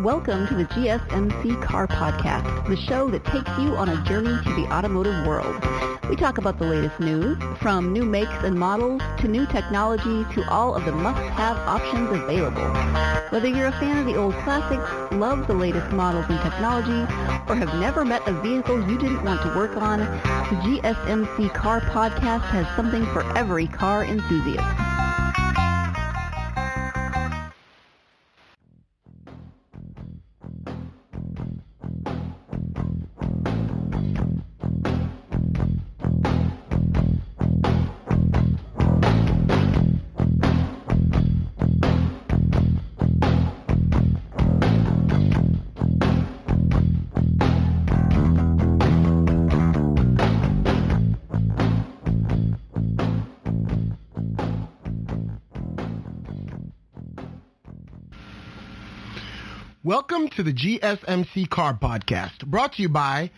Welcome to the GSMC Car Podcast, the show that takes you on a journey to the automotive world. We talk about the latest news, from new makes and models to new technology to all of the must-have options available. Whether you're a fan of the old classics, love the latest models and technology, or have never met a vehicle you didn't want to work on, the GSMC Car Podcast has something for every car enthusiast. Welcome to the GSMC Car Podcast, brought to you by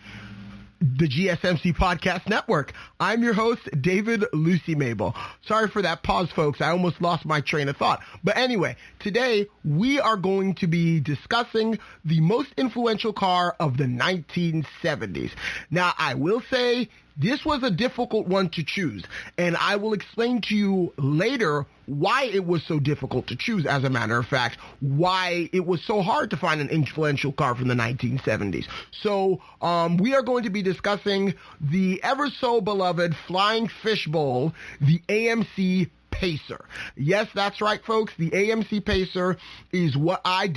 the GSMC Podcast Network. I'm your host, David Lucy Mabel. Sorry for that pause, folks. I almost lost my train of thought. But anyway, today we are going to be discussing the most influential car of the 1970s. Now, I will say this was a difficult one to choose, and I will explain to you later why it was so difficult to choose, as a matter of fact, why it was so hard to find an influential car from the 1970s. So we are going to be discussing the ever so beloved flying fishbowl, the AMC Pacer. Yes, that's right, folks. The AMC Pacer is what I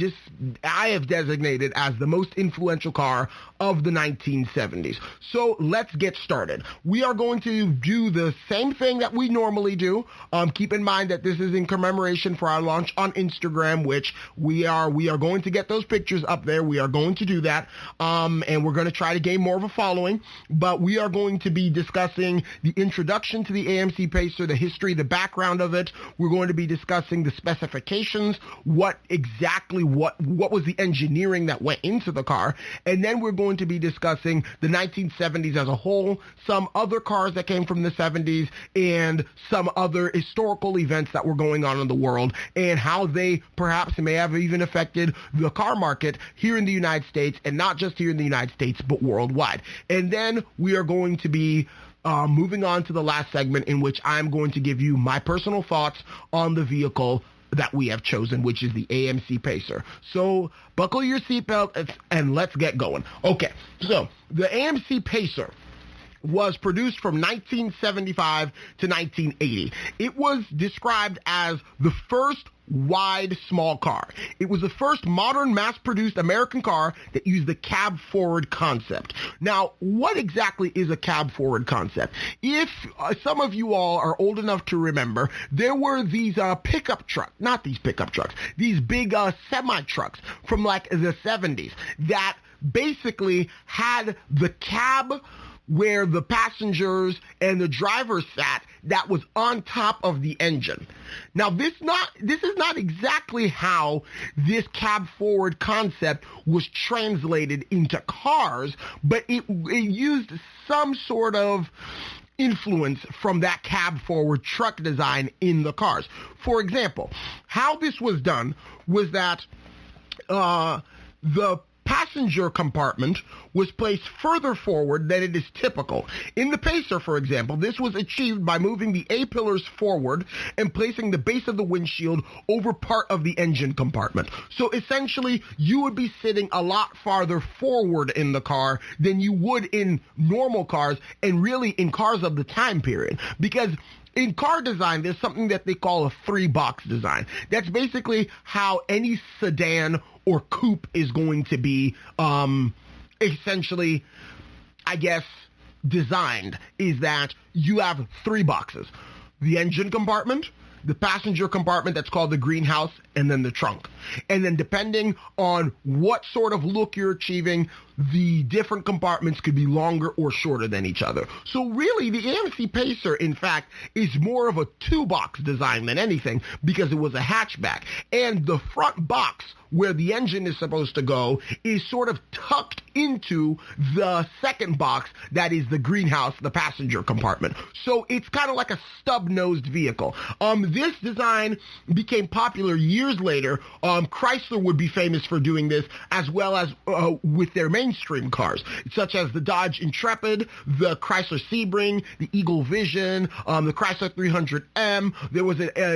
have designated as the most influential car of the 1970s. So let's get started. We are going to do the same thing that we normally do. Keep in mind that this is in commemoration for our launch on Instagram, which we are going to get those pictures up there. We are going to do that. And we're going to try to gain more of a following. But we are going to be discussing the introduction to the AMC Pacer, the history, the background of it. We're going to be discussing the specifications, what was the engineering that went into the car, and then we're going to be discussing the 1970s as a whole, some other cars that came from the 70s, and some other historical events that were going on in the world, and how they perhaps may have even affected the car market here in the United States, and not just here in the United States, but worldwide. And then we are going to be moving on to the last segment, in which I'm going to give you my personal thoughts on the vehicle that we have chosen, which is the AMC Pacer. So buckle your seatbelt and let's get going. Okay, so the AMC Pacer was produced from 1975 to 1980. It was described as the first wide small car. It was the first modern mass-produced American car that used the cab-forward concept. Now, what exactly is a cab-forward concept? If some of you all are old enough to remember, there were these pickup trucks, not these pickup trucks, these big semi-trucks from like the 70s that basically had the cab where the passengers and the driver sat that was on top of the engine. Now, this is not exactly how this cab-forward concept was translated into cars, but it used some sort of influence from that cab-forward truck design in the cars. For example, how this was done was that the passenger compartment was placed further forward than it is typical. In the Pacer, for example, this was achieved by moving the A-pillars forward and placing the base of the windshield over part of the engine compartment. So essentially, you would be sitting a lot farther forward in the car than you would in normal cars, and really in cars of the time period. Because in car design, there's something that they call a three-box design. That's basically how any sedan or coupe is going to be essentially, I guess, designed, is that you have three boxes: the engine compartment, the passenger compartment, that's called the greenhouse, and then the trunk. And then depending on what sort of look you're achieving, the different compartments could be longer or shorter than each other. So really, the AMC Pacer, in fact, is more of a two-box design than anything, because it was a hatchback. And the front box where the engine is supposed to go is sort of tucked into the second box that is the greenhouse, the passenger compartment. So it's kind of like a stub-nosed vehicle. This design became popular years later. Chrysler would be famous for doing this, as well as with their mainstream cars, such as the Dodge Intrepid, the Chrysler Sebring, the Eagle Vision, the Chrysler 300M.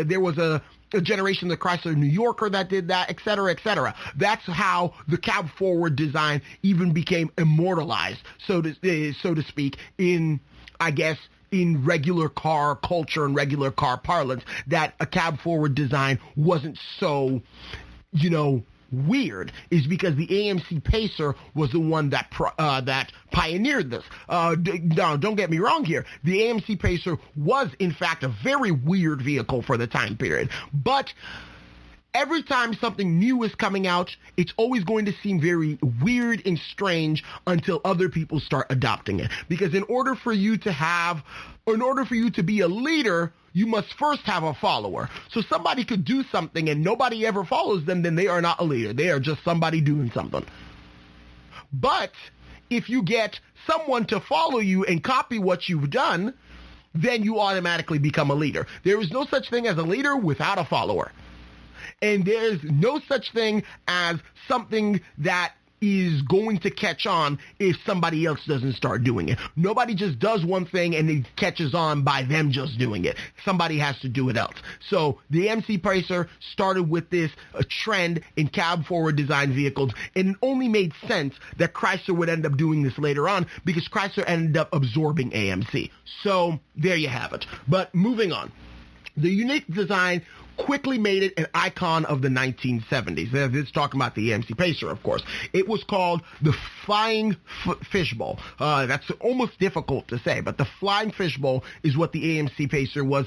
There was a generation of the Chrysler New Yorker that did that, et cetera, et cetera. That's how the cab forward design even became immortalized, so to speak, in regular car culture and regular car parlance, that a cab forward design wasn't so, weird, is because the AMC Pacer was the one that pioneered this. No, don't get me wrong here. The AMC Pacer was, in fact, a very weird vehicle for the time period. But every time something new is coming out, it's always going to seem very weird and strange until other people start adopting it. Because in order for you to be a leader, you must first have a follower. So somebody could do something and nobody ever follows them, then they are not a leader. They are just somebody doing something. But if you get someone to follow you and copy what you've done, then you automatically become a leader. There is no such thing as a leader without a follower. And there's no such thing as something that is going to catch on if somebody else doesn't start doing it. Nobody just does one thing and it catches on by them just doing it. Somebody has to do it else. So the AMC Pacer started with this trend in cab forward design vehicles, and it only made sense that Chrysler would end up doing this later on because Chrysler ended up absorbing AMC. So there you have it. But moving on. The unique design quickly made it an icon of the 1970s. This is talking about the AMC Pacer, of course. It was called the Flying Fishbowl. That's almost difficult to say, but the Flying Fishbowl is what the AMC Pacer was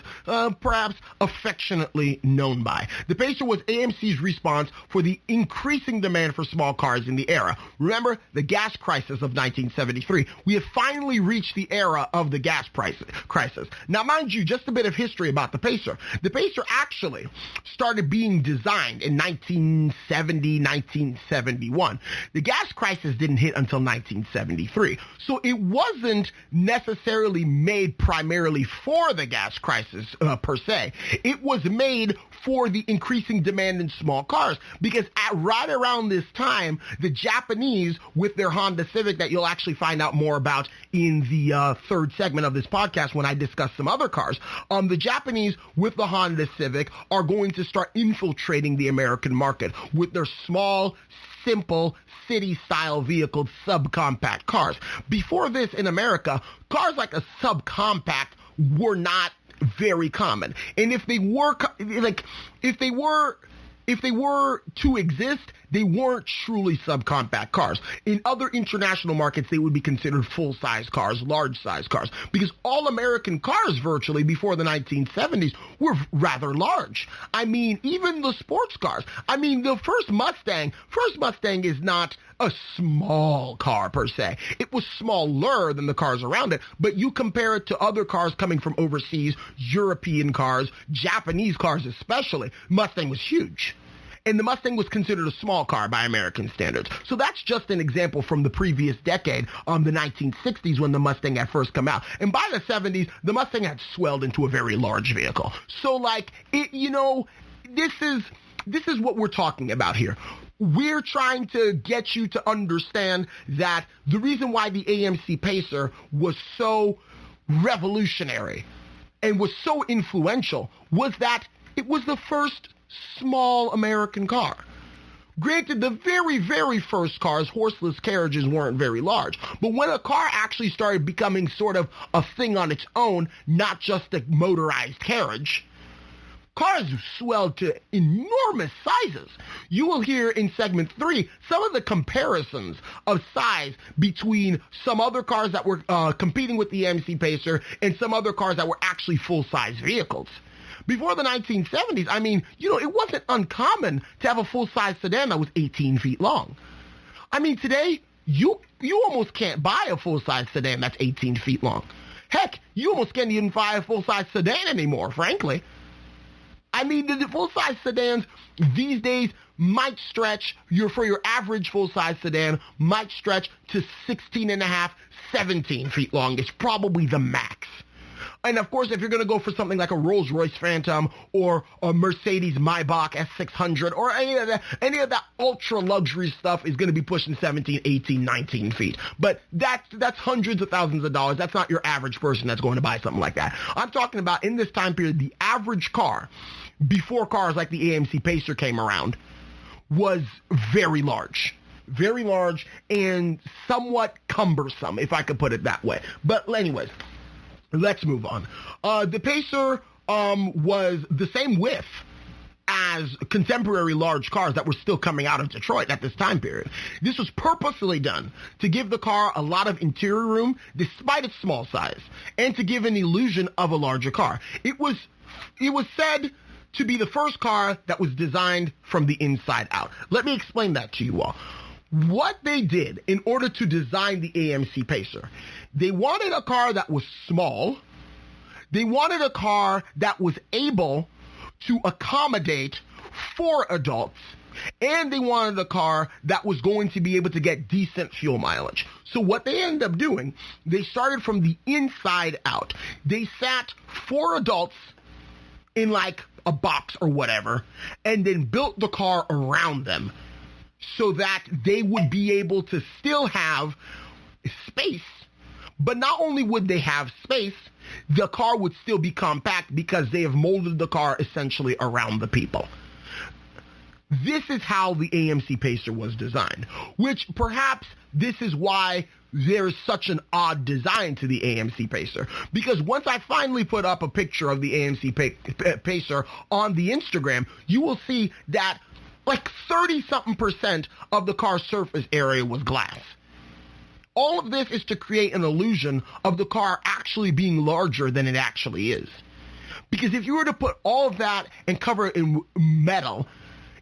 perhaps affectionately known by. The Pacer was AMC's response for the increasing demand for small cars in the era. Remember the gas crisis of 1973. We have finally reached the era of the gas crisis. Now, mind you, just a bit of history about the Pacer. The Pacer actually started being designed in 1970, 1971. The gas crisis didn't hit until 1973. So it wasn't necessarily made primarily for the gas crisis per se. It was made for the increasing demand in small cars, because right around this time, the Japanese, with their Honda Civic that you'll actually find out more about in the third segment of this podcast when I discuss some other cars, the Japanese with the Honda Civic are going to start infiltrating the American market with their small, simple, city-style vehicles, subcompact cars. Before this in America, cars like a subcompact were not very common. And if they were to exist, they weren't truly subcompact cars. In other international markets, they would be considered full-size cars, large-size cars, because all American cars virtually before the 1970s were rather large. I mean, even the sports cars. I mean, the first Mustang is not a small car per se. It was smaller than the cars around it, but you compare it to other cars coming from overseas, European cars, Japanese cars especially, Mustang was huge. And the Mustang was considered a small car by American standards. So that's just an example from the previous decade, the 1960s, when the Mustang had first come out. And by the 70s, the Mustang had swelled into a very large vehicle. So, this is what we're talking about here. We're trying to get you to understand that the reason why the AMC Pacer was so revolutionary and was so influential was that it was the first small American car. Granted, the very, very first cars, horseless carriages, weren't very large. But when a car actually started becoming sort of a thing on its own, not just a motorized carriage, cars swelled to enormous sizes. You will hear in segment 3 some of the comparisons of size between some other cars that were competing with the AMC Pacer and some other cars that were actually full-size vehicles. Before the 1970s, it wasn't uncommon to have a full-size sedan that was 18 feet long. I mean, today, you almost can't buy a full-size sedan that's 18 feet long. Heck, you almost can't even buy a full-size sedan anymore, frankly. I mean, the full-size sedans these days might stretch, for your average full-size sedan, might stretch to 16 and a half, 17 feet long. It's probably the max. And of course, if you're going to go for something like a Rolls-Royce Phantom or a Mercedes Maybach S600 or any of that ultra luxury stuff is going to be pushing 17, 18, 19 feet. But that's hundreds of thousands of dollars. That's not your average person that's going to buy something like that. I'm talking about in this time period, the average car, before cars like the AMC Pacer came around, was very large and somewhat cumbersome, if I could put it that way. But anyways, let's move on. The Pacer was the same width as contemporary large cars that were still coming out of Detroit at this time period. This was purposely done to give the car a lot of interior room despite its small size and to give an illusion of a larger car. It was said to be the first car that was designed from the inside out. Let me explain that to you all. What they did in order to design the AMC Pacer, they wanted a car that was small, they wanted a car that was able to accommodate 4 adults, and they wanted a car that was going to be able to get decent fuel mileage. So what they ended up doing, they started from the inside out. They sat 4 adults in like a box or whatever, and then built the car around them so that they would be able to still have space. But not only would they have space, the car would still be compact because they have molded the car essentially around the people. This is how the AMC Pacer was designed, which perhaps this is why there is such an odd design to the AMC Pacer. Because once I finally put up a picture of the AMC Pacer on the Instagram, you will see that like 30-something% of the car's surface area was glass. All of this is to create an illusion of the car actually being larger than it actually is. Because if you were to put all of that and cover it in metal,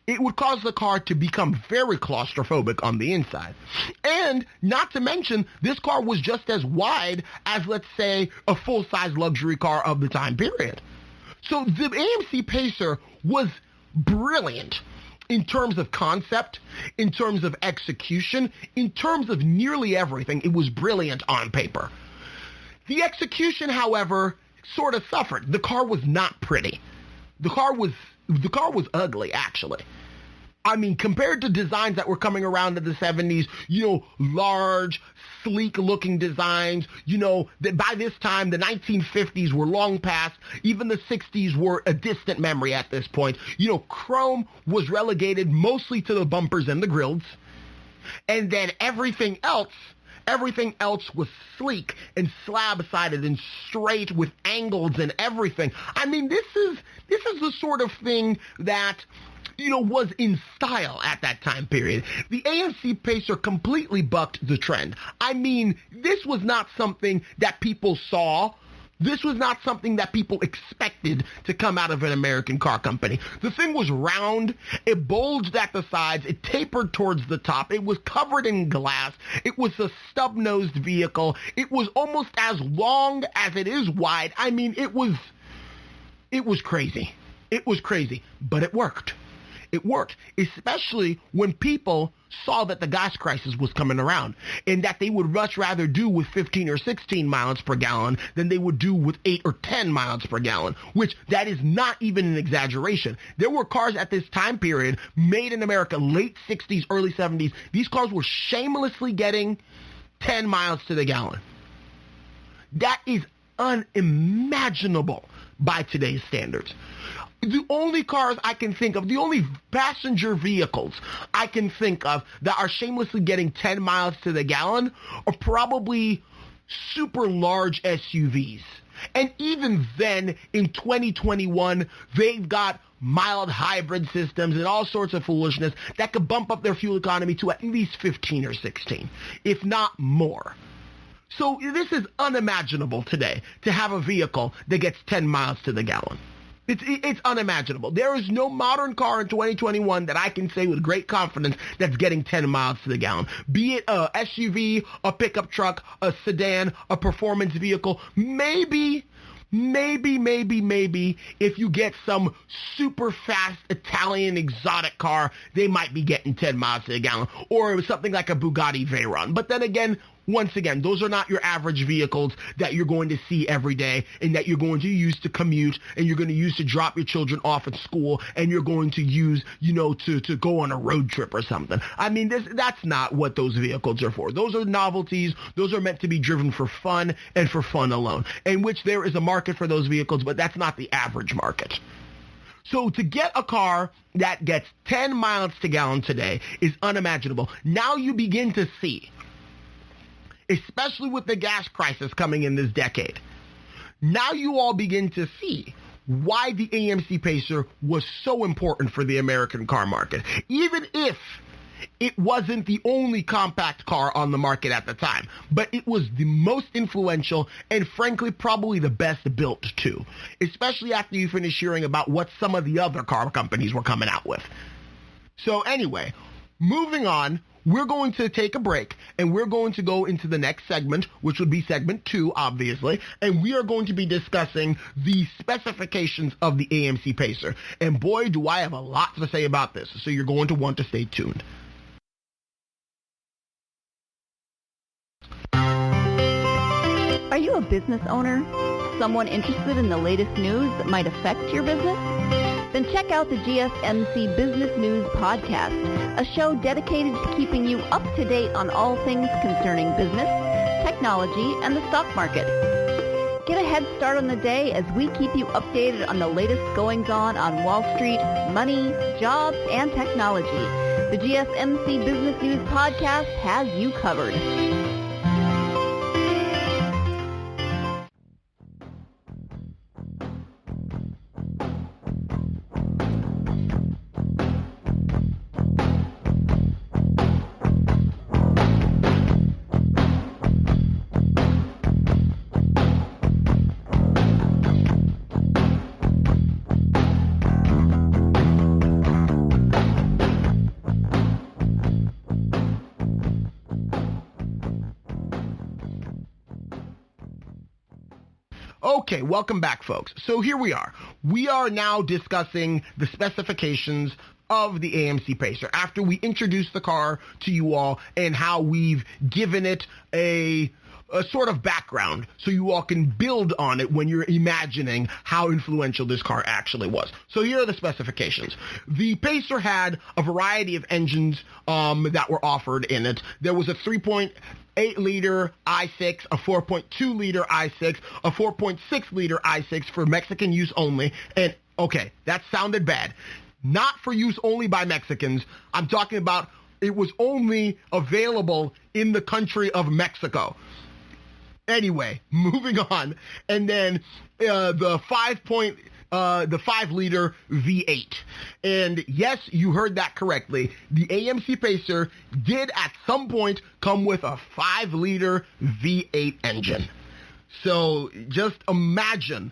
it would cause the car to become very claustrophobic on the inside. And not to mention, this car was just as wide as, let's say, a full-size luxury car of the time period. So the AMC Pacer was brilliant in terms of concept, in terms of execution, in terms of nearly everything. It was brilliant on paper. The execution, however, sort of suffered. The car was not pretty. The car was ugly, actually. I mean, compared to designs that were coming around in the 70s, large, sleek-looking designs, that by this time, the 1950s were long past. Even the 60s were a distant memory at this point. Chrome was relegated mostly to the bumpers and the grills. And then everything else was sleek and slab-sided and straight with angles and everything. I mean, this is the sort of thing that was in style at that time period. The AMC Pacer completely bucked the trend. I mean, this was not something that people saw. This was not something that people expected to come out of an American car company. The thing was round, it bulged at the sides, it tapered towards the top, it was covered in glass, it was a stub-nosed vehicle, it was almost as long as it is wide. I mean, it was crazy. It was crazy, but it worked. It worked, especially when people saw that the gas crisis was coming around and that they would much rather do with 15 or 16 miles per gallon than they would do with 8 or 10 miles per gallon, which that is not even an exaggeration. There were cars at this time period made in America, late 60s, early 70s. These cars were shamelessly getting 10 miles to the gallon. That is unimaginable by today's standards. The only cars I can think of, the only passenger vehicles I can think of that are shamelessly getting 10 miles to the gallon are probably super large SUVs. And even then, in 2021, they've got mild hybrid systems and all sorts of foolishness that could bump up their fuel economy to at least 15 or 16, if not more. So this is unimaginable today, to have a vehicle that gets 10 miles to the gallon. It's unimaginable. There is no modern car in 2021 that I can say with great confidence that's getting 10 miles to the gallon. Be it a SUV, a pickup truck, a sedan, a performance vehicle, maybe maybe if you get some super fast Italian exotic car, they might be getting 10 miles to the gallon, or something like a Bugatti Veyron. But then again, once again, those are not your average vehicles that you're going to see every day and that you're going to use to commute, and you're going to use to drop your children off at school, and you're going to use, to go on a road trip or something. I mean, that's not what those vehicles are for. Those are novelties. Those are meant to be driven for fun and for fun alone, in which there is a market for those vehicles, but that's not the average market. So to get a car that gets 10 miles to gallon today is unimaginable. Now you begin to see, especially with the gas crisis coming in this decade, now you all begin to see why the AMC Pacer was so important for the American car market, even if it wasn't the only compact car on the market at the time. But it was the most influential and, frankly, probably the best built too, especially after you finish hearing about what some of the other car companies were coming out with. So anyway, moving on, we're going to take a break, and we're going to go into the next segment, which would be segment 2, obviously, and we are going to be discussing the specifications of the AMC Pacer. And boy, do I have a lot to say about this, so you're going to want to stay tuned. Are you a business owner? Someone interested in the latest news that might affect your business? Then check out the GSMC Business News Podcast, a show dedicated to keeping you up to date on all things concerning business, technology, and the stock market. Get a head start on the day as we keep you updated on the latest goings-on Wall Street, money, jobs, and technology. The GSMC Business News Podcast has you covered. Okay, welcome back, folks. So here we are. We are now discussing the specifications of the AMC Pacer after we introduced the car to you all and how we've given it a sort of background so you all can build on it when you're imagining how influential this car actually was. So here are the specifications. The Pacer had a variety of engines that were offered in it. There was a 3.8-liter i6, a 4.2-liter i6, a 4.6-liter i6 for Mexican use only. And, okay, that sounded bad. Not for use only by Mexicans. I'm talking about it was only available in the country of Mexico. Anyway, moving on. And then the 5-liter V8. And yes, you heard that correctly. The AMC Pacer did at some point come with a 5-liter V8 engine. So just imagine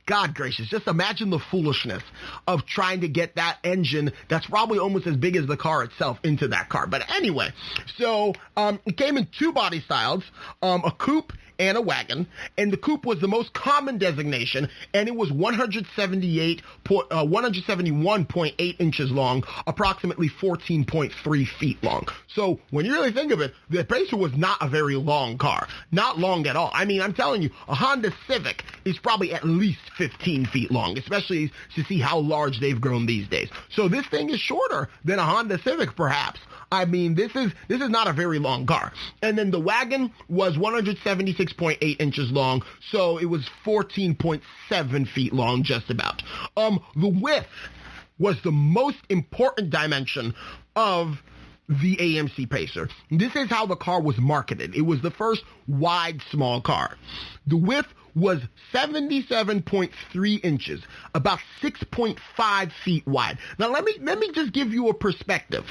God gracious, just imagine the foolishness of trying to get that engine that's probably almost as big as the car itself into that car. But anyway, so it came in 2 body styles, a coupe and a wagon, and the coupe was the most common designation, and it was 171.8 inches long, approximately 14.3 feet long. So when you really think of it, the Pacer was not a very long car. Not long at all. I mean, I'm telling you, a Honda Civic is probably at least 15 feet long, especially to see how large they've grown these days. So this thing is shorter than a Honda Civic, perhaps. I mean, this is not a very long car. And then the wagon was 176.8 inches long, so it was 14.7 feet long, just about. The width was the most important dimension of the AMC Pacer. This is how the car was marketed. It was the first wide small car. The width was 77.3 inches, about 6.5 feet wide. Now let me just give you a perspective.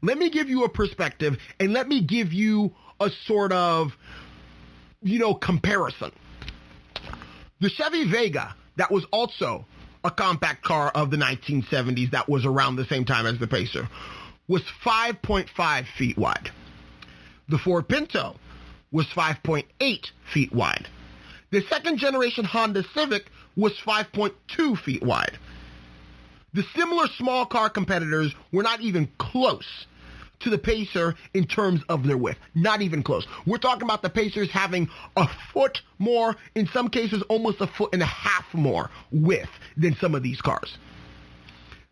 Let me give you a perspective, and let me give you a sort of, comparison. The Chevy Vega, that was also a compact car of the 1970s that was around the same time as the Pacer, was 5.5 feet wide. The Ford Pinto was 5.8 feet wide. The second generation Honda Civic was 5.2 feet wide. The similar small car competitors were not even close to the Pacer in terms of their width. Not even close. We're talking about the Pacers having a foot more, in some cases almost a foot and a half more width than some of these cars.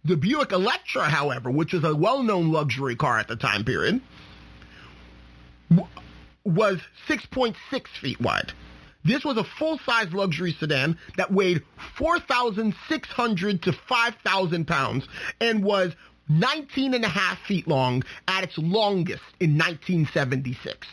The Buick Electra, however, which was a well-known luxury car at the time period, was 6.6 feet wide. This was a full-size luxury sedan that weighed 4,600 to 5,000 pounds and was 19 and a half feet long at its longest in 1976.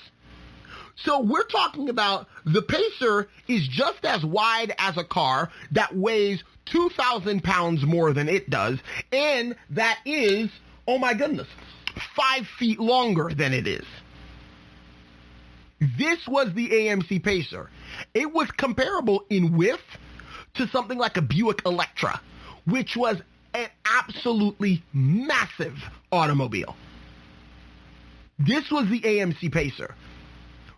So we're talking about the Pacer is just as wide as a car that weighs 2,000 pounds more than it does, and that is, oh my goodness, 5 feet longer than it is. This was the AMC Pacer. It was comparable in width to something like a Buick Electra, which was an absolutely massive automobile. This was the AMC Pacer.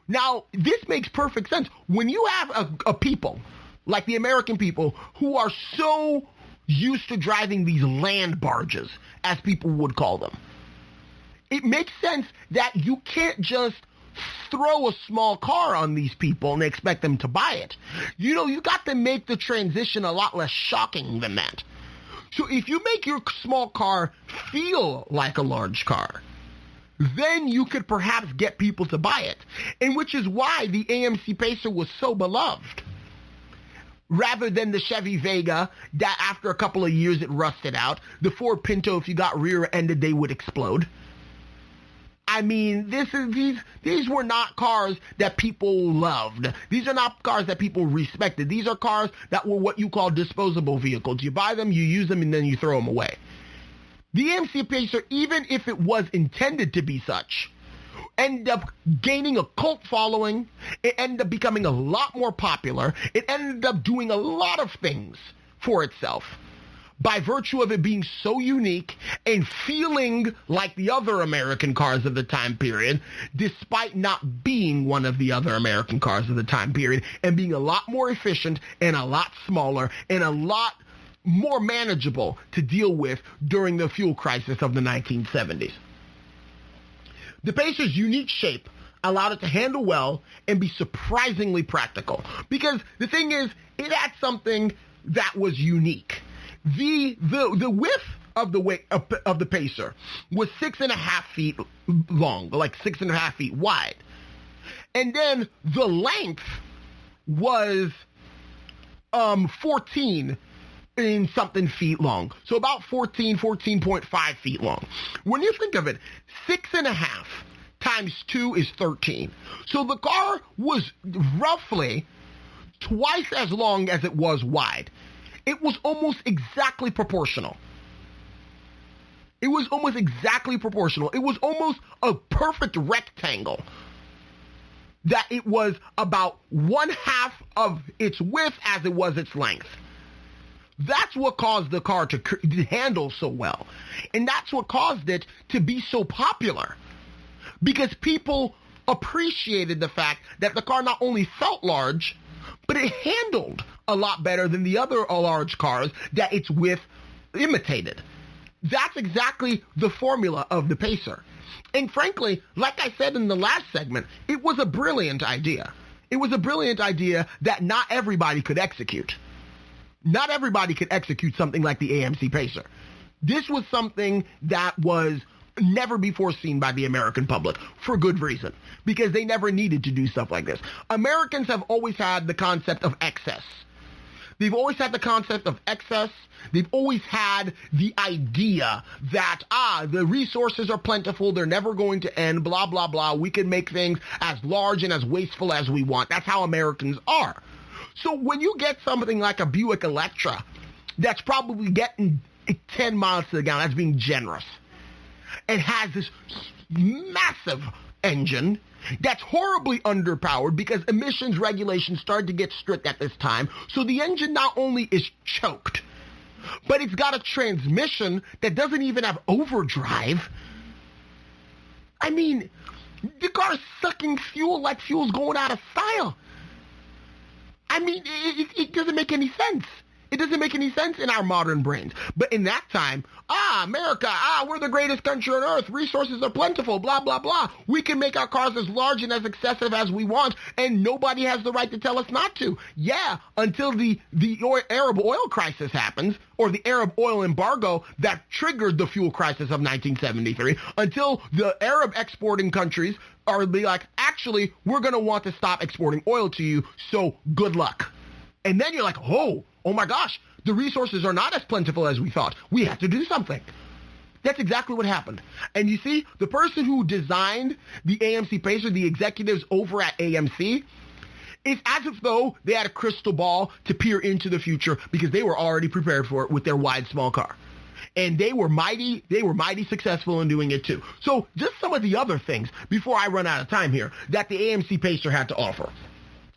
Now, this makes perfect sense. When you have a people, like the American people, who are so used to driving these land barges, as people would call them, it makes sense that you can't just throw a small car on these people and expect them to buy it. You know, you got to make the transition a lot less shocking than that. So if you make your small car feel like a large car, then you could perhaps get people to buy it. And which is why the AMC Pacer was so beloved. Rather than the Chevy Vega, that after a couple of years it rusted out. The Ford Pinto, if you got rear-ended, they would explode. I mean, these were not cars that people loved. These are not cars that people respected. These are cars that were what you call disposable vehicles. You buy them, you use them, and then you throw them away. The AMC Pacer, even if it was intended to be such, ended up gaining a cult following. It ended up becoming a lot more popular. It ended up doing a lot of things for itself by virtue of it being so unique and feeling like the other American cars of the time period, despite not being one of the other American cars of the time period, and being a lot more efficient and a lot smaller and a lot more manageable to deal with during the fuel crisis of the 1970s. The Pacer's unique shape allowed it to handle well and be surprisingly practical, because the thing is, it had something that was unique. The width of the Pacer was 6.5 feet long, like 6.5 feet wide, and then the length was 14 in something feet long, so about 14.5 feet long. When you think of it, 6.5 times 2 is 13. So the car was roughly twice as long as it was wide. It was almost exactly proportional. It was almost a perfect rectangle. That it was about 1/2 of its width as it was its length. That's what caused the car to handle so well. And that's what caused it to be so popular. Because people appreciated the fact that the car not only felt large, but it handled a lot better than the other large cars that its width imitated. That's exactly the formula of the Pacer. And frankly, like I said in the last segment, it was a brilliant idea. It was a brilliant idea that not everybody could execute. Not everybody could execute something like the AMC Pacer. This was something that was never before seen by the American public, for good reason, because they never needed to do stuff like this. Americans have always had the concept of excess. They've always had the concept of excess. They've always had the idea that, the resources are plentiful, they're never going to end, blah, blah, blah. We can make things as large and as wasteful as we want. That's how Americans are. So when you get something like a Buick Electra that's probably getting 10 miles to the gallon, that's being generous, and has this massive engine that's horribly underpowered because emissions regulations started to get strict at this time. So the engine not only is choked, but it's got a transmission that doesn't even have overdrive. I mean, the car's sucking fuel like fuel's going out of style. I mean, it doesn't make any sense. It doesn't make any sense in our modern brains. But in that time, America, we're the greatest country on earth. Resources are plentiful, blah, blah, blah. We can make our cars as large and as excessive as we want, and nobody has the right to tell us not to. Yeah, until the Arab oil crisis happens, or the Arab oil embargo that triggered the fuel crisis of 1973, until the Arab exporting countries are be like, actually, we're going to want to stop exporting oil to you, so good luck. And then you're like, oh my gosh, the resources are not as plentiful as we thought. We have to do something. That's exactly what happened. And you see, the person who designed the AMC Pacer, the executives over at AMC, it's as if though they had a crystal ball to peer into the future because they were already prepared for it with their wide, small car. And they were mighty successful in doing it too. So just some of the other things, before I run out of time here, that the AMC Pacer had to offer.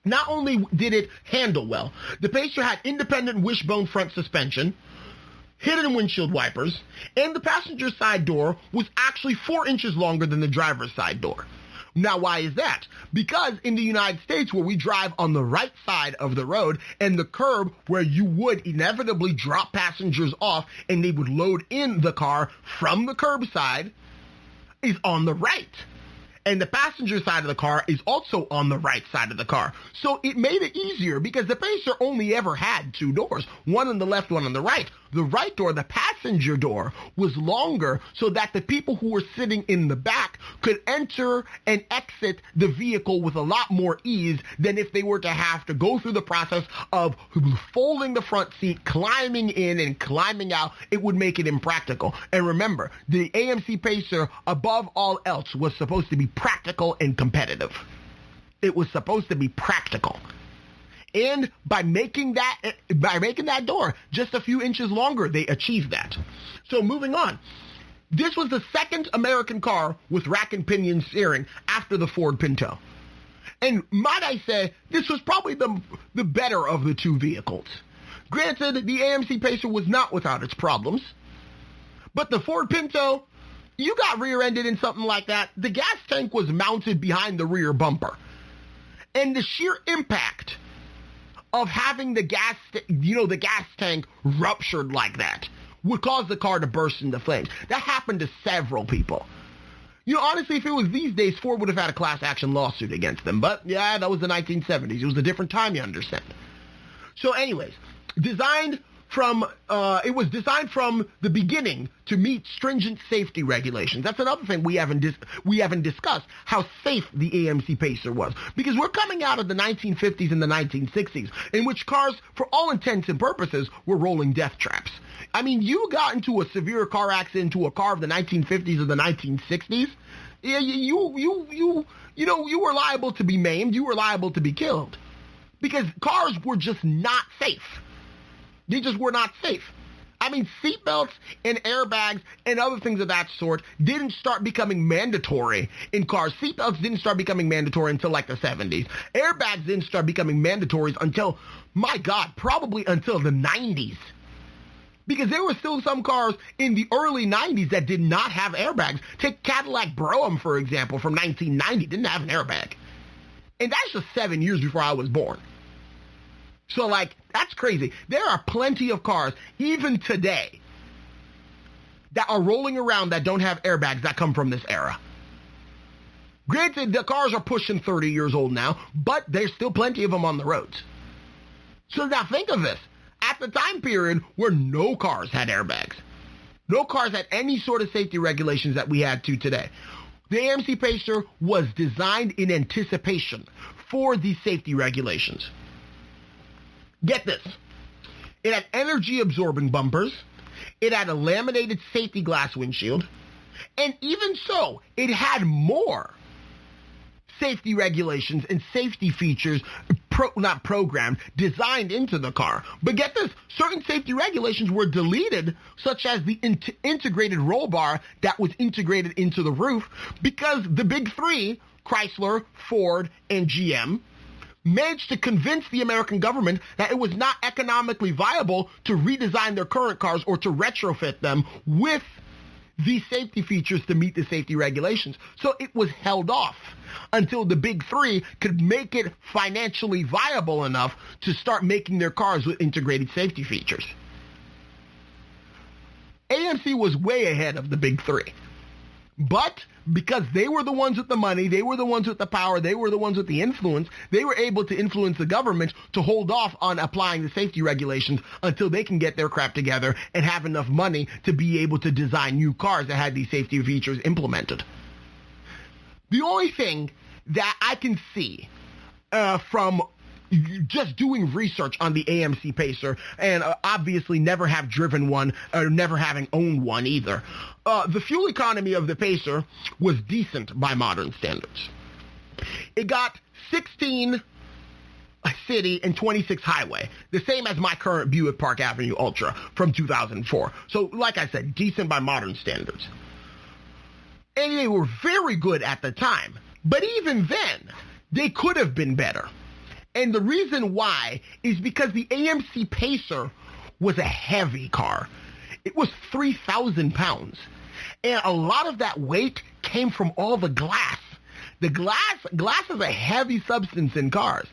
Not only did it handle well, the Pacer had independent wishbone front suspension, hidden windshield wipers, and the passenger side door was actually 4 inches longer than the driver's side door. Now, why is that? Because in the United States, where we drive on the right side of the road and the curb where you would inevitably drop passengers off and they would load in the car from the curb side, is on the right. And the passenger side of the car is also on the right side of the car. So it made it easier because the Pacer only ever had 2 doors, one on the left, one on the right. The right door, the passenger door, was longer so that the people who were sitting in the back could enter and exit the vehicle with a lot more ease than if they were to have to go through the process of folding the front seat, climbing in and climbing out. It would make it impractical. And remember, the AMC Pacer, above all else, was supposed to be practical and competitive. It was supposed to be practical. And by making that door just a few inches longer, they achieved that. So moving on. This was the second American car with rack and pinion steering after the Ford Pinto. And might I say, this was probably the better of the 2 vehicles. Granted, the AMC Pacer was not without its problems. But the Ford Pinto, you got rear-ended in something like that. The gas tank was mounted behind the rear bumper. And the sheer impact of having the gas tank ruptured like that would cause the car to burst into flames. That happened to several people. Honestly, if it was these days, Ford would have had a class action lawsuit against them. But yeah, that was the 1970s. It was a different time, you understand. So anyways, it was designed from the beginning to meet stringent safety regulations. That's another thing we haven't discussed, how safe the AMC Pacer was. Because we're coming out of the 1950s and the 1960s, in which cars, for all intents and purposes, were rolling death traps. I mean, you got into a severe car accident to a car of the 1950s or the 1960s, yeah, you were liable to be maimed, you were liable to be killed. Because cars were just not safe. They just were not safe. I mean, seatbelts and airbags and other things of that sort didn't start becoming mandatory in cars. Seatbelts didn't start becoming mandatory until like the 70s. Airbags didn't start becoming mandatory until, my God, probably until the 90s. Because there were still some cars in the early 90s that did not have airbags. Take Cadillac Brougham, for example, from 1990, didn't have an airbag. And that's just 7 years before I was born. So, that's crazy. There are plenty of cars, even today, that are rolling around that don't have airbags that come from this era. Granted, the cars are pushing 30 years old now, but there's still plenty of them on the roads. So now think of this. At the time period where no cars had airbags, no cars had any sort of safety regulations that we had to today, the AMC Pacer was designed in anticipation for these safety regulations. Get this. It had energy-absorbing bumpers. It had a laminated safety glass windshield. And even so, it had more safety regulations and safety features designed into the car. But get this, certain safety regulations were deleted, such as the integrated roll bar that was integrated into the roof, because the big 3, Chrysler, Ford, and GM, managed to convince the American government that it was not economically viable to redesign their current cars or to retrofit them with these safety features to meet the safety regulations. So it was held off until the big three could make it financially viable enough to start making their cars with integrated safety features. AMC was way ahead of the big three. But because they were the ones with the money, they were the ones with the power, they were the ones with the influence, they were able to influence the government to hold off on applying the safety regulations until they can get their crap together and have enough money to be able to design new cars that had these safety features implemented. The only thing that I can see from just doing research on the AMC Pacer, and obviously never have driven one or never having owned one either, the fuel economy of the Pacer was decent by modern standards. It got 16 city and 26 highway, the same as my current Buick Park Avenue Ultra from 2004. So like I said, decent by modern standards. And they were very good at the time. But even then, they could have been better. And the reason why is because the AMC Pacer was a heavy car. It was 3,000 pounds. And a lot of that weight came from all the glass. The glass is a heavy substance in cars.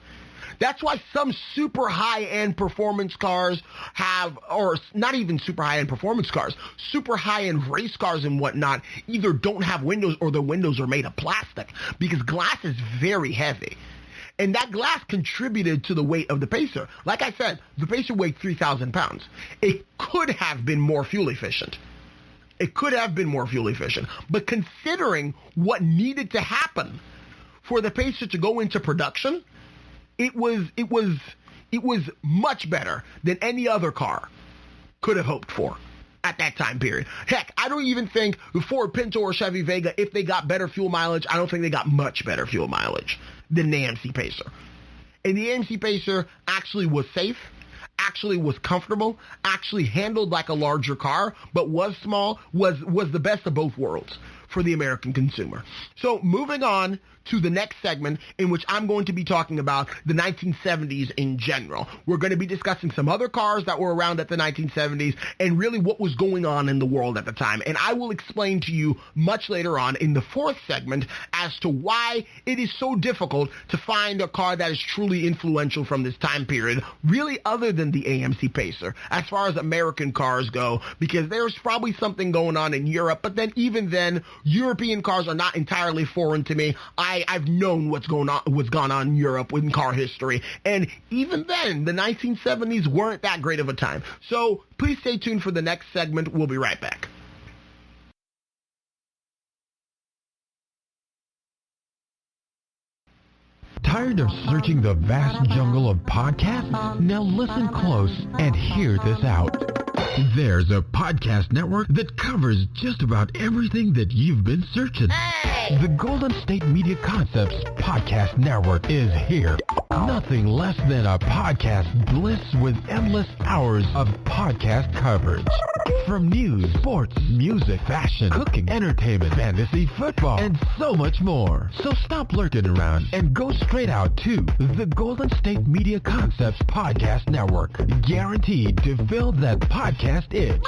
That's why some super high-end performance cars have, or not even super high-end performance cars, super high-end race cars and whatnot either don't have windows or the windows are made of plastic because glass is very heavy. And that glass contributed to the weight of the Pacer. Like I said, the Pacer weighed 3,000 pounds. It could have been more fuel efficient. It could have been more fuel efficient. But considering what needed to happen for the Pacer to go into production, it was much better than any other car could have hoped for at that time period. Heck, I don't even think the Ford Pinto or Chevy Vega, if they got better fuel mileage, I don't think they got much better fuel mileage than the AMC Pacer. And the AMC Pacer actually was safe, actually was comfortable, actually handled like a larger car, but was small, was the best of both worlds for the American consumer. So moving on to the next segment, in which I'm going to be talking about the 1970s in general. We're going to be discussing some other cars that were around at the 1970s and really what was going on in the world at the time. And I will explain to you much later on in the fourth segment as to why it is so difficult to find a car that is truly influential from this time period, really other than the AMC Pacer, as far as American cars go, because there's probably something going on in Europe, but then even then, European cars are not entirely foreign to me. I've known what's gone on in Europe in car history, and even then, the 1970s weren't that great of a time. So please stay tuned for the next segment. We'll be right back. Tired of searching the vast jungle of podcasts? Now listen close and hear this out. There's a podcast network that covers just about everything that you've been searching. Hey! The Golden State Media Concepts Podcast Network is here. Nothing less than a podcast bliss with endless hours of podcast coverage. From news, sports, music, fashion, cooking, entertainment, fantasy, football, and so much more. So stop lurking around and go straight out to the Golden State Media Concepts Podcast Network. Guaranteed to fill that podcast itch.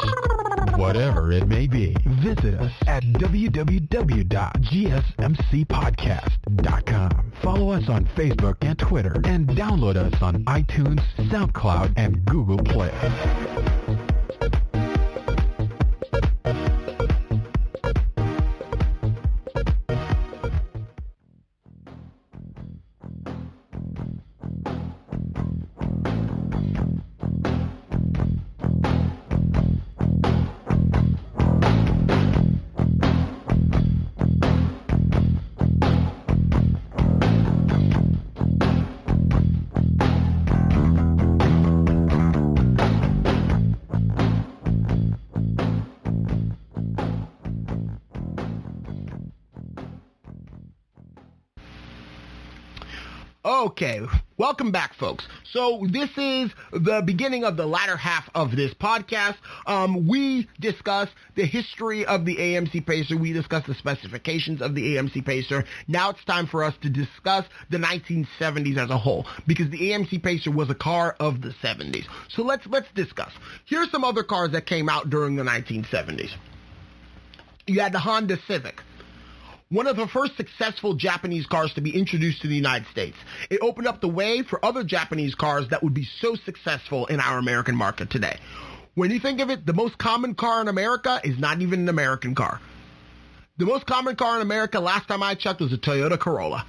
Whatever it may be, visit us at www.gsmcpodcast.com. Follow us on Facebook and Twitter, and download us on iTunes, SoundCloud, and Google Play. Okay, welcome back, folks. So this is the beginning of the latter half of this podcast. We discussed the history of the AMC Pacer. We discussed the specifications of the AMC Pacer. Now it's time for us to discuss the 1970s as a whole, because the AMC Pacer was a car of the 70s. So let's discuss. Here's some other cars that came out during the 1970s. you had the Honda Civic, one of the first successful Japanese cars to be introduced to the United States. It opened up the way for other Japanese cars that would be so successful in our American market today. When you think of it, the most common car in America is not even an American car. The most common car in America, last time I checked, was a Toyota Corolla.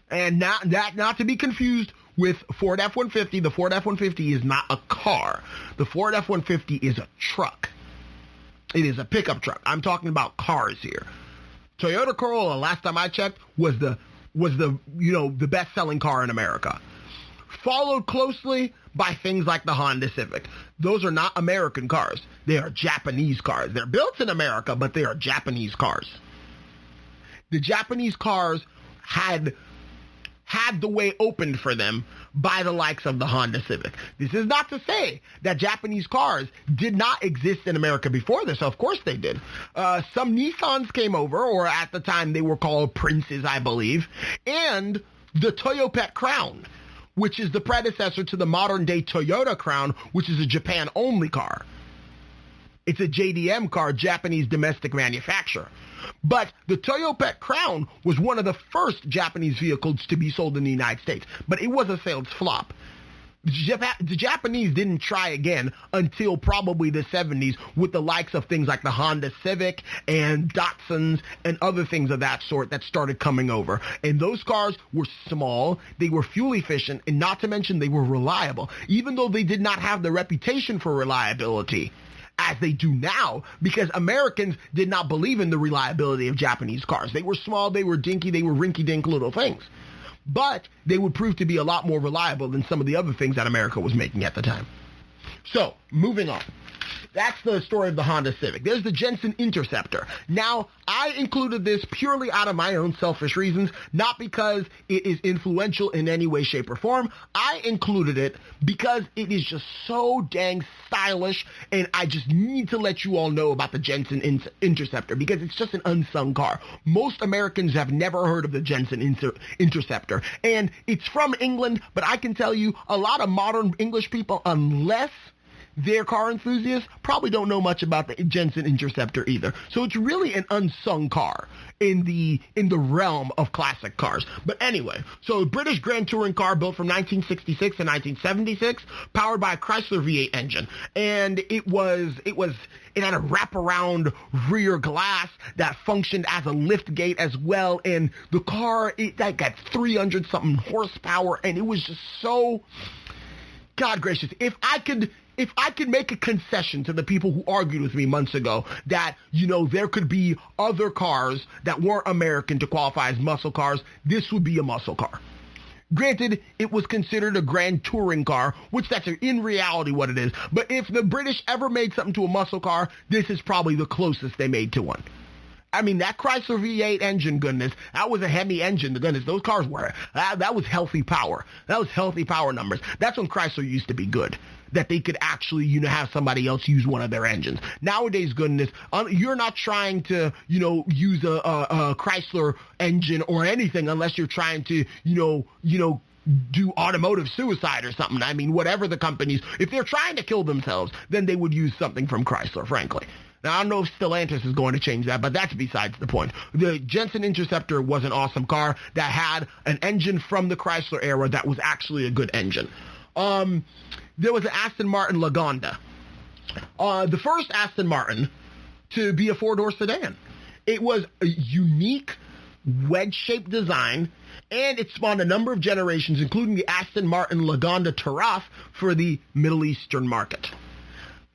And not to be confused with Ford F-150. The Ford F-150 is not a car. The Ford F-150 is a truck. It is a pickup truck. I'm talking about cars here. Toyota Corolla, last time I checked, was the best-selling car in America. Followed closely by things like the Honda Civic. Those are not American cars. They are Japanese cars. They're built in America, but they are Japanese cars. The Japanese cars had the way opened for them by the likes of the Honda Civic. This is not to say that Japanese cars did not exist in America before this. Of course they did. Some Nissans came over, or at the time they were called Princes, I believe, and the Toyopet Crown, which is the predecessor to the modern-day Toyota Crown, which is a Japan-only car. It's a JDM car, Japanese domestic manufacturer. But the Toyopet Crown was one of the first Japanese vehicles to be sold in the United States, but it was a sales flop. The Japanese didn't try again until probably the 70s with the likes of things like the Honda Civic and Datsuns and other things of that sort that started coming over. And those cars were small, they were fuel efficient, and not to mention they were reliable, even though they did not have the reputation for reliability as they do now, because Americans did not believe in the reliability of Japanese cars. They were small, they were dinky, they were rinky-dink little things. But they would prove to be a lot more reliable than some of the other things that America was making at the time. So, moving on. That's the story of the Honda Civic. There's the Jensen Interceptor. Now, I included this purely out of my own selfish reasons, not because it is influential in any way, shape, or form. I included it because it is just so dang stylish, and I just need to let you all know about the Jensen Interceptor because it's just an unsung car. Most Americans have never heard of the Jensen Interceptor, and it's from England, but I can tell you a lot of modern English people, unless their car enthusiasts, probably don't know much about the Jensen Interceptor either. So it's really an unsung car in the realm of classic cars. But anyway, so a British Grand Touring car built from 1966 to 1976, powered by a Chrysler V8 engine. And it had a wraparound rear glass that functioned as a lift gate as well. And the car, that got 300 something horsepower, and it was just so, God gracious, if I could make a concession to the people who argued with me months ago that, there could be other cars that weren't American to qualify as muscle cars, this would be a muscle car. Granted, it was considered a grand touring car, which that's in reality what it is. But if the British ever made something to a muscle car, this is probably the closest they made to one. I mean, that Chrysler V8 engine, goodness, that was a Hemi engine, goodness. Those cars were, that was healthy power. That was healthy power numbers. That's when Chrysler used to be good, that they could actually, have somebody else use one of their engines. Nowadays, goodness, you're not trying to, use a Chrysler engine or anything unless you're trying to, do automotive suicide or something. I mean, whatever the companies, if they're trying to kill themselves, then they would use something from Chrysler, frankly. Now, I don't know if Stellantis is going to change that, but that's besides the point. The Jensen Interceptor was an awesome car that had an engine from the Chrysler era that was actually a good engine. There was an Aston Martin Lagonda. The first Aston Martin to be a four-door sedan. It was a unique wedge-shaped design, and it spawned a number of generations, including the Aston Martin Lagonda Taraf for the Middle Eastern market.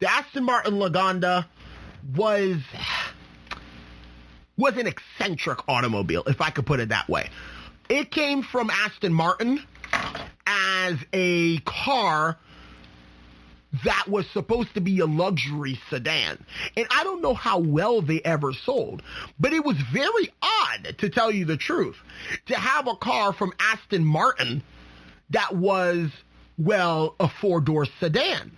The Aston Martin Lagonda was an eccentric automobile, if I could put it that way. It came from Aston Martin as a car that was supposed to be a luxury sedan. And I don't know how well they ever sold, but it was very odd, to tell you the truth, to have a car from Aston Martin that was, a four-door sedan.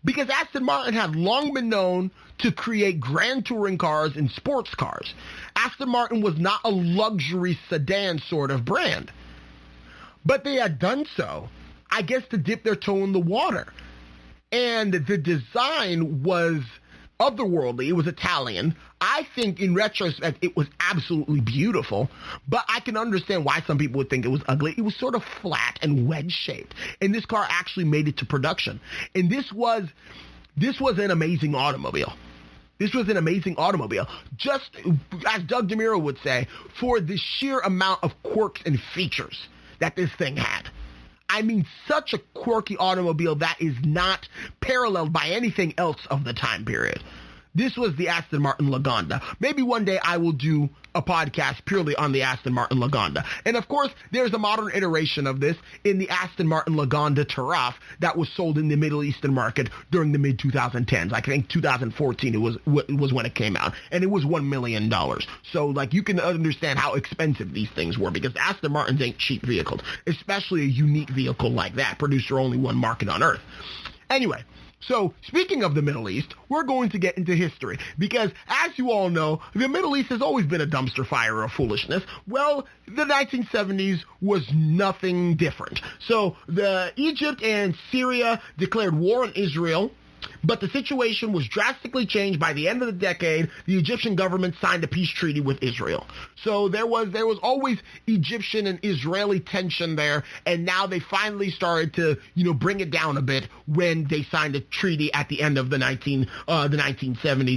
Because Aston Martin had long been known to create grand touring cars and sports cars. Aston Martin was not a luxury sedan sort of brand. But they had done so, I guess, to dip their toe in the water. And the design was otherworldly. It was Italian. I think in retrospect it was absolutely beautiful, but I can understand why some people would think it was ugly. It was sort of flat and wedge-shaped, and this car actually made it to production. And this was an amazing automobile. This was an amazing automobile. Just as Doug DeMuro would say, for the sheer amount of quirks and features that this thing had. I mean, such a quirky automobile that is not paralleled by anything else of the time period. This was the Aston Martin Lagonda. Maybe one day I will do a podcast purely on the Aston Martin Lagonda. And of course, there's a modern iteration of this in the Aston Martin Lagonda Taraf that was sold in the Middle Eastern market during the mid-2010s. I think 2014 it was when it came out. And it was $1 million. So, like, you can understand how expensive these things were, because Aston Martins ain't cheap vehicles, especially a unique vehicle like that, produced for only one market on Earth. Anyway, so, speaking of the Middle East, we're going to get into history, because, as you all know, the Middle East has always been a dumpster fire of foolishness. Well, the 1970s was nothing different. So, Egypt and Syria declared war on Israel, but the situation was drastically changed by the end of the decade. The Egyptian government signed a peace treaty with Israel. So there was always Egyptian and Israeli tension there, and now they finally started to, bring it down a bit when they signed a treaty at the end of the 1970s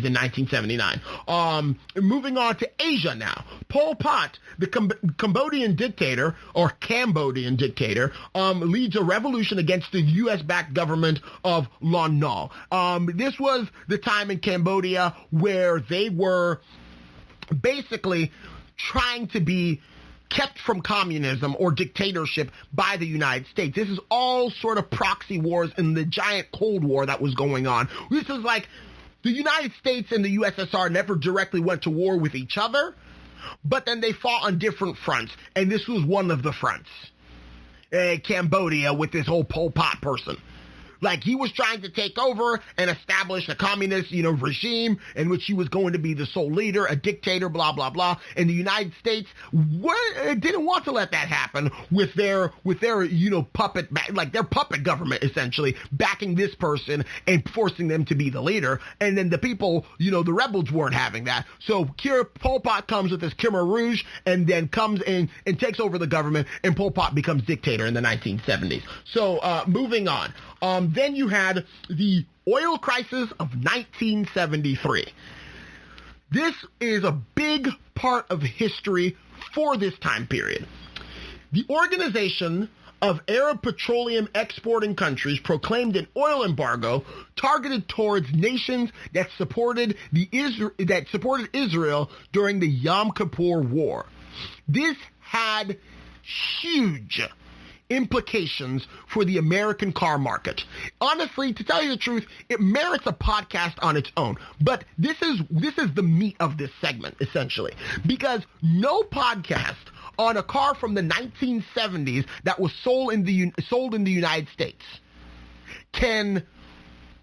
and 1979. Moving on to Asia now. Pol Pot, the Cambodian dictator, leads a revolution against the U.S.-backed government of Lon Nol. This was the time in Cambodia where they were basically trying to be kept from communism or dictatorship by the United States. This is all sort of proxy wars in the giant Cold War that was going on. This is like the United States and the USSR never directly went to war with each other, but then they fought on different fronts, and this was one of the fronts. Cambodia with this whole Pol Pot person. Like, he was trying to take over and establish a communist, regime in which he was going to be the sole leader, a dictator, blah, blah, blah. And the United States didn't want to let that happen with their puppet, like their puppet government, essentially, backing this person and forcing them to be the leader. And then the people, the rebels weren't having that. So Pol Pot comes with his Khmer Rouge and then comes in and takes over the government, and Pol Pot becomes dictator in the 1970s. So moving on. Then you had the oil crisis of 1973. This is a big part of history for this time period. The Organization of Arab Petroleum Exporting Countries proclaimed an oil embargo targeted towards nations that supported Israel during the Yom Kippur War. This had huge implications for the American car market. Honestly, to tell you the truth, it merits a podcast on its own. But this is the meat of this segment, essentially, because no podcast on a car from the 1970s that was sold in the United States can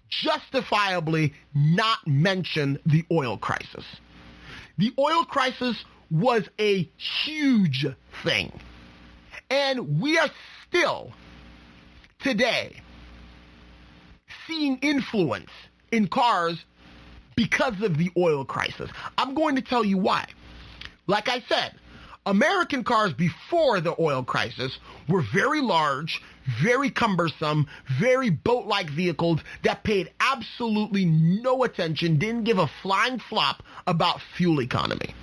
justifiably not mention the oil crisis. The oil crisis was a huge thing. And we are still, today, seeing influence in cars because of the oil crisis. I'm going to tell you why. Like I said, American cars before the oil crisis were very large, very cumbersome, very boat-like vehicles that paid absolutely no attention, didn't give a flying flop about fuel economy.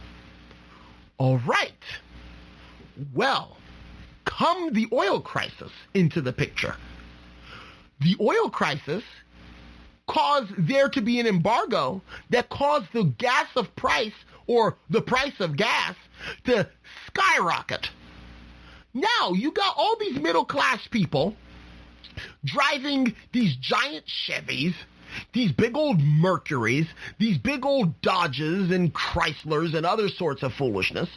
All right. Well, come the oil crisis into the picture. The oil crisis caused there to be an embargo that caused the gas of price, or the price of gas, to skyrocket. Now, you got all these middle-class people driving these giant Chevys, these big old Mercurys, these big old Dodges and Chryslers and other sorts of foolishness,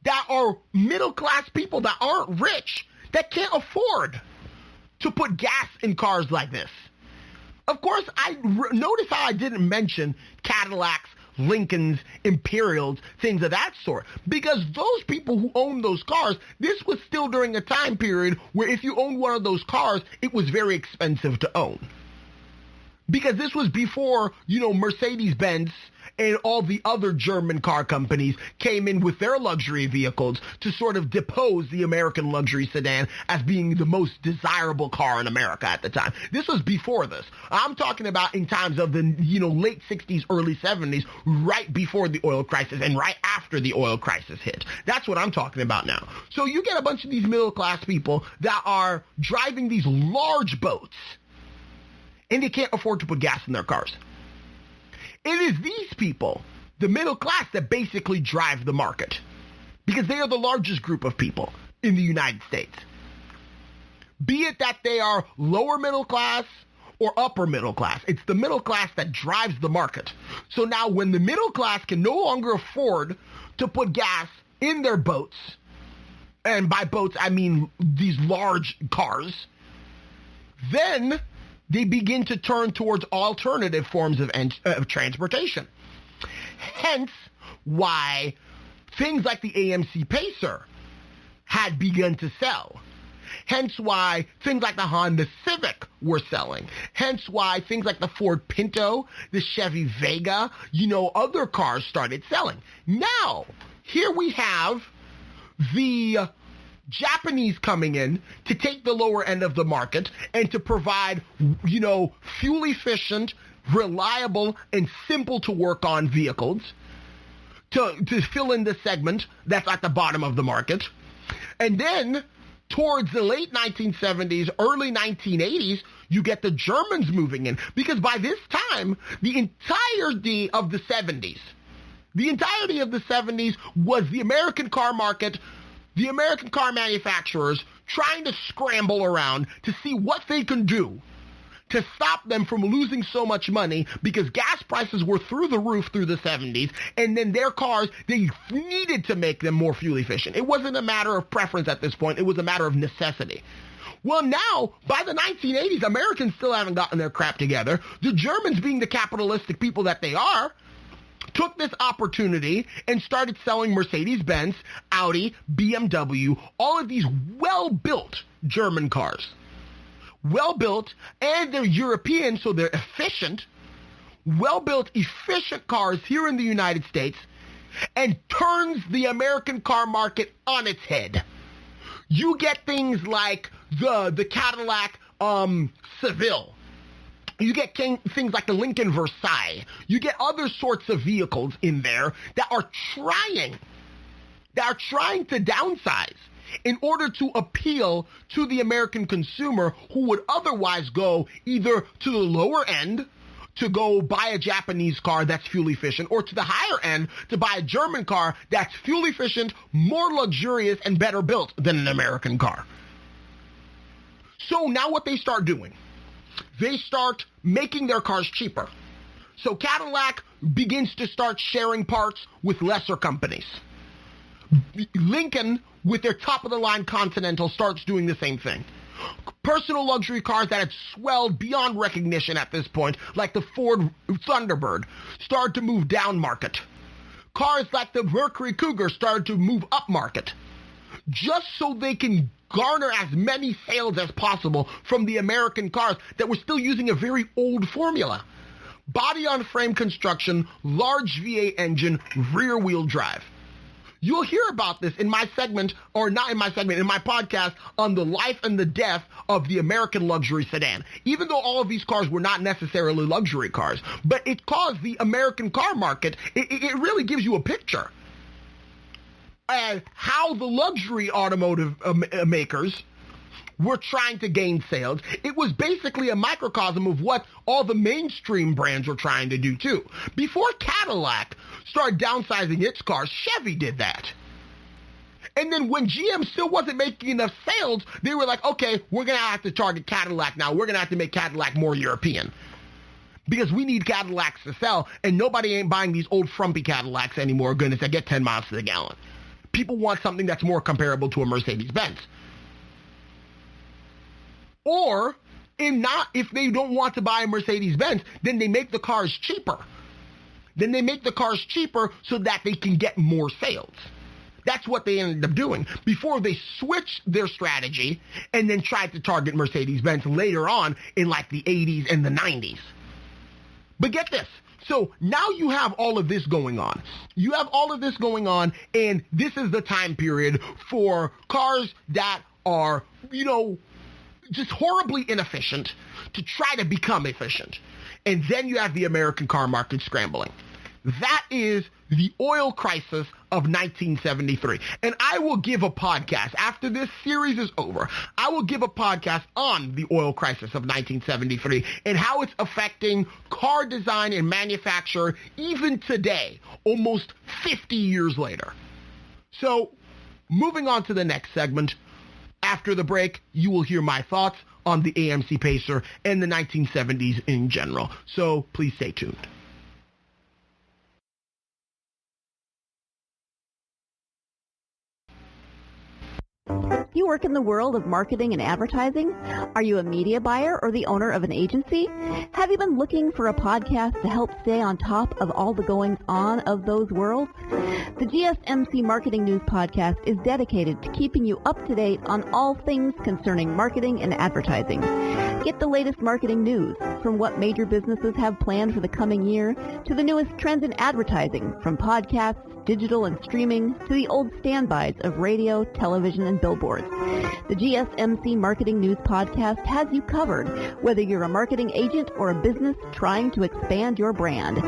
that are middle-class people that aren't rich, that can't afford to put gas in cars like this. Of course, notice how I didn't mention Cadillacs, Lincolns, Imperials, things of that sort. Because those people who owned those cars, this was still during a time period where if you owned one of those cars, it was very expensive to own. Because this was before, Mercedes-Benz and all the other German car companies came in with their luxury vehicles to sort of depose the American luxury sedan as being the most desirable car in America at the time. This was before this. I'm talking about in times of the, late 60s, early 70s, right before the oil crisis and right after the oil crisis hit. That's what I'm talking about now. So you get a bunch of these middle-class people that are driving these large boats, and they can't afford to put gas in their cars. It is these people, the middle class, that basically drive the market because they are the largest group of people in the United States. Be it that they are lower middle class or upper middle class, it's the middle class that drives the market. So now when the middle class can no longer afford to put gas in their boats, and by boats I mean these large cars, then they begin to turn towards alternative forms of transportation. Hence why things like the AMC Pacer had begun to sell. Hence why things like the Honda Civic were selling. Hence why things like the Ford Pinto, the Chevy Vega, other cars started selling. Now, here we have the Japanese coming in to take the lower end of the market and to provide, fuel efficient, reliable, and simple to work on vehicles to fill in the segment that's at the bottom of the market. And then towards the late 1970s, early 1980s, you get the Germans moving in, because by this time, the entirety of the 70s was the American car market, the American car manufacturers trying to scramble around to see what they can do to stop them from losing so much money, because gas prices were through the roof through the 70s, and then their cars, they needed to make them more fuel efficient. It wasn't a matter of preference at this point. It was a matter of necessity. Well, now, by the 1980s, Americans still haven't gotten their crap together. The Germans, being the capitalistic people that they are, took this opportunity and started selling Mercedes-Benz, Audi, BMW, all of these well-built German cars. Well-built, and they're European, so they're efficient. Well-built, efficient cars here in the United States, and turns the American car market on its head. You get things like the Cadillac Seville. You get things like the Lincoln Versailles. You get other sorts of vehicles in there that are trying to downsize in order to appeal to the American consumer, who would otherwise go either to the lower end to go buy a Japanese car that's fuel efficient, or to the higher end to buy a German car that's fuel efficient, more luxurious, and better built than an American car. So now what they start doing, they start making their cars cheaper. So Cadillac begins to start sharing parts with lesser companies. Lincoln, with their top-of-the-line Continental, starts doing the same thing. Personal luxury cars that had swelled beyond recognition at this point, like the Ford Thunderbird, started to move down market. Cars like the Mercury Cougar started to move up market, just so they can garner as many sales as possible from the American cars that were still using a very old formula. Body-on-frame construction, large V8 engine, rear-wheel drive. You'll hear about this in my segment, or not in my segment, in my podcast on the life and the death of the American luxury sedan. Even though all of these cars were not necessarily luxury cars, but it caused the American car market, it really gives you a picture as how the luxury automotive makers were trying to gain sales. It was basically a microcosm of what all the mainstream brands were trying to do too. Before Cadillac started downsizing its cars, Chevy did that. And then when GM still wasn't making enough sales, they were like, okay, we're going to have to target Cadillac now. We're going to have to make Cadillac more European, because we need Cadillacs to sell, and nobody ain't buying these old frumpy Cadillacs anymore. Goodness, that get 10 miles to the gallon. People want something that's more comparable to a Mercedes-Benz. Or, if they don't want to buy a Mercedes-Benz, then they make the cars cheaper. Then they make the cars cheaper so that they can get more sales. That's what they ended up doing before they switched their strategy and then tried to target Mercedes-Benz later on in like the 80s and the 90s. But get this. So now you have all of this going on. And this is the time period for cars that are, just horribly inefficient to try to become efficient. And then you have the American car market scrambling. That is the oil crisis of 1973. And I will give a podcast after this series is over. I will give a podcast on the oil crisis of 1973 and how it's affecting car design and manufacture even today, almost 50 years later. So, moving on to the next segment. After the break, you will hear my thoughts on the AMC Pacer and the 1970s in general. So, please stay tuned. You work in the world of marketing and advertising? Are you a media buyer or the owner of an agency? Have you been looking for a podcast to help stay on top of all the goings on of those worlds? The GSMC Marketing News Podcast is dedicated to keeping you up to date on all things concerning marketing and advertising. Get the latest marketing news, from what major businesses have planned for the coming year to the newest trends in advertising, from podcasts, digital and streaming, to the old standbys of radio, television, and billboards. The GSMC Marketing News Podcast has you covered, whether you're a marketing agent or a business trying to expand your brand.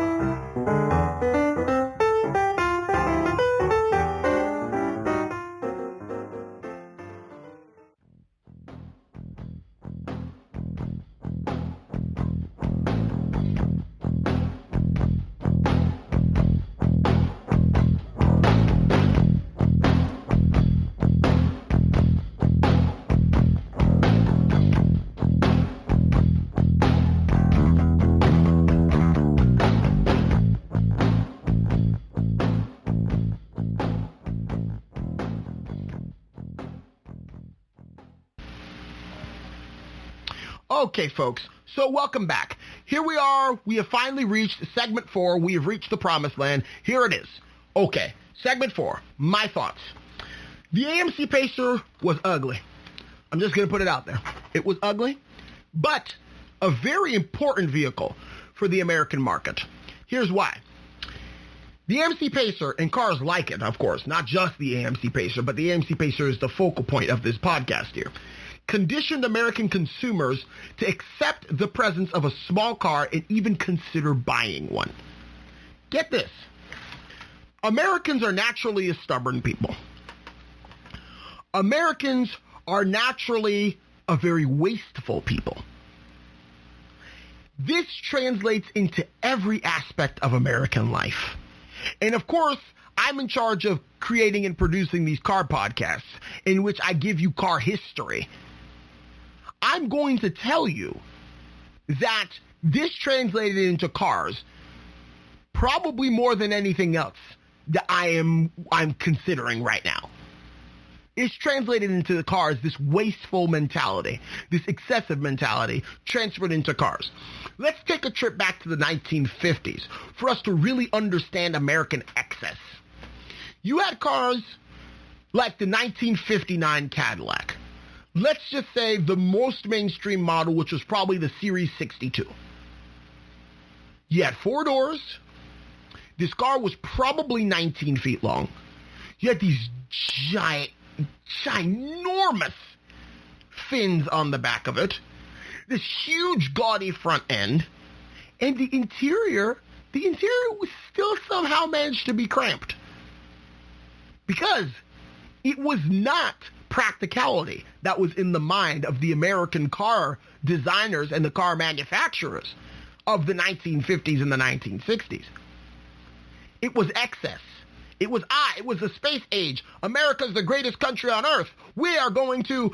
Okay, folks, so welcome back. Here we are. We have finally reached segment 4. We have reached the promised land. Here it is. Okay, segment 4, my thoughts. The AMC Pacer was ugly. I'm just going to put it out there. It was ugly, but a very important vehicle for the American market. Here's why. The AMC Pacer, and cars like it, of course, not just the AMC Pacer, but the AMC Pacer is the focal point of this podcast here, conditioned American consumers to accept the presence of a small car and even consider buying one. Get this. Americans are naturally a stubborn people. Americans are naturally a very wasteful people. This translates into every aspect of American life. And of course, I'm in charge of creating and producing these car podcasts in which I give you car history. I'm going to tell you that this translated into cars probably more than anything else that I'm considering right now. It's translated into the cars, this wasteful mentality, this excessive mentality transferred into cars. Let's take a trip back to the 1950s for us to really understand American excess. You had cars like the 1959 Cadillac. Let's just say the most mainstream model, which was probably the Series 62. You had 4 doors. This car was probably 19 feet long. You had these ginormous fins on the back of it, this huge gaudy front end, and the interior was still somehow managed to be cramped. Because it was not practicality that was in the mind of the American car designers and the car manufacturers of the 1950s and the 1960s. It was excess. It was the space age. America's the greatest country on earth. We are going to,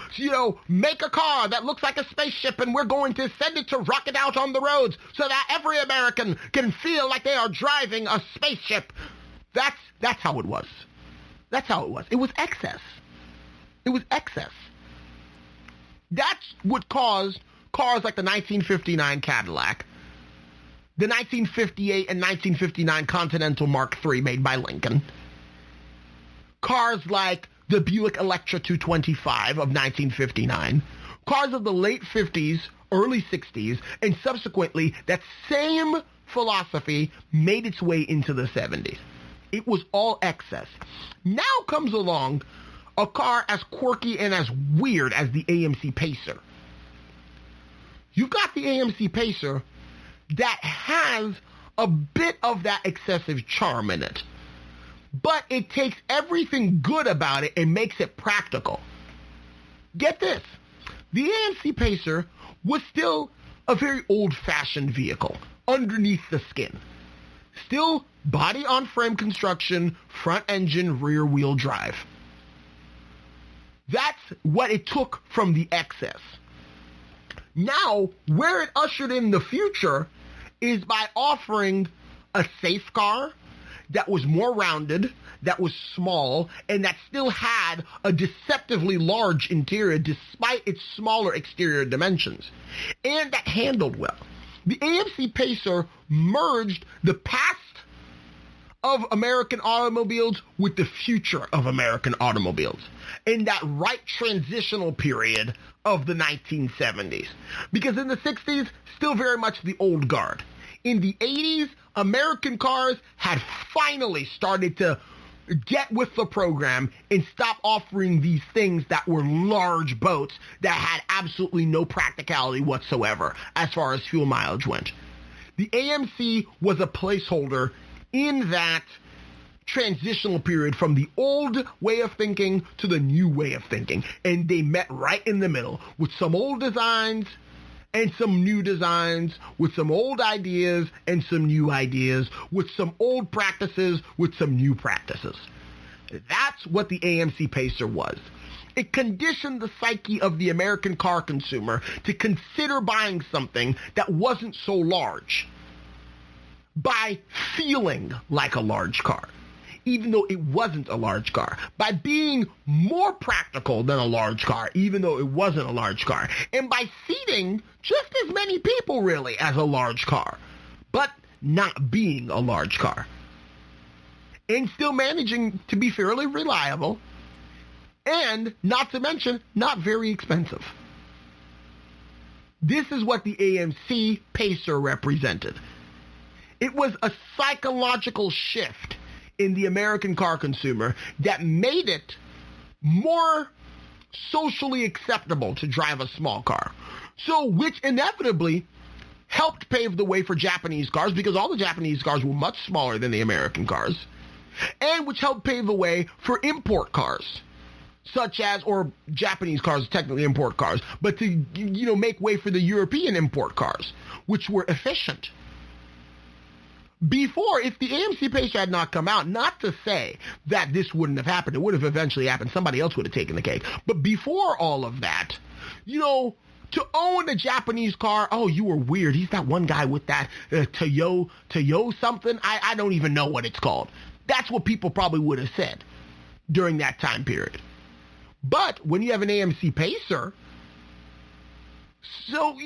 make a car that looks like a spaceship, and we're going to send it to rocket out on the roads so that every American can feel like they are driving a spaceship. That's how it was. That's how it was. It was excess. It was excess. That's what caused cars like the 1959 Cadillac, the 1958 and 1959 Continental Mark III made by Lincoln, cars like the Buick Electra 225 of 1959, cars of the late 50s, early 60s, and subsequently that same philosophy made its way into the 70s. It was all excess. Now comes along a car as quirky and as weird as the AMC Pacer. You've got the AMC Pacer that has a bit of that excessive charm in it, but it takes everything good about it and makes it practical. Get this. The AMC Pacer was still a very old-fashioned vehicle underneath the skin. Still body-on-frame construction, front engine, rear-wheel drive. That's what it took from the excess. Now, where it ushered in the future is by offering a safe car that was more rounded, that was small, and that still had a deceptively large interior despite its smaller exterior dimensions, and that handled well. The AMC Pacer merged the past of American automobiles with the future of American automobiles in that right transitional period of the 1970s. Because in the 60s, still very much the old guard. In the 80s, American cars had finally started to get with the program and stop offering these things that were large boats that had absolutely no practicality whatsoever as far as fuel mileage went. The AMC was a placeholder in that transitional period from the old way of thinking to the new way of thinking, and they met right in the middle with some old designs and some new designs, with some old ideas and some new ideas, with some old practices with some new practices. That's what the AMC Pacer was. It conditioned the psyche of the American car consumer to consider buying something that wasn't so large by feeling like a large car, even though it wasn't a large car, by being more practical than a large car, even though it wasn't a large car, and by seating just as many people really as a large car, but not being a large car, and still managing to be fairly reliable, and not to mention not very expensive. This is what the AMC Pacer represented. It was a psychological shift in the American car consumer that made it more socially acceptable to drive a small car. So, which inevitably helped pave the way for Japanese cars, because all the Japanese cars were much smaller than the American cars, and which helped pave the way for import cars, such as, or Japanese cars, technically import cars, but to, make way for the European import cars, which were efficient. Before, if the AMC Pacer had not come out, not to say that this wouldn't have happened, it would have eventually happened, somebody else would have taken the cake, but before all of that, to own a Japanese car, oh, you were weird, he's that one guy with that Toyo something, I don't even know what it's called. That's what people probably would have said during that time period. But when you have an AMC Pacer, so,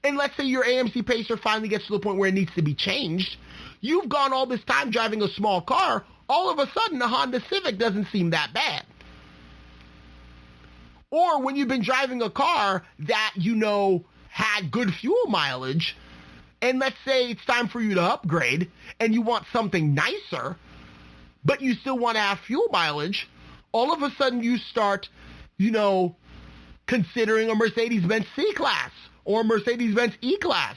and let's say your AMC Pacer finally gets to the point where it needs to be changed, you've gone all this time driving a small car, all of a sudden the Honda Civic doesn't seem that bad. Or when you've been driving a car that, had good fuel mileage, and let's say it's time for you to upgrade, and you want something nicer, but you still want to have fuel mileage, all of a sudden you start, considering a Mercedes-Benz C-Class or a Mercedes-Benz E-Class,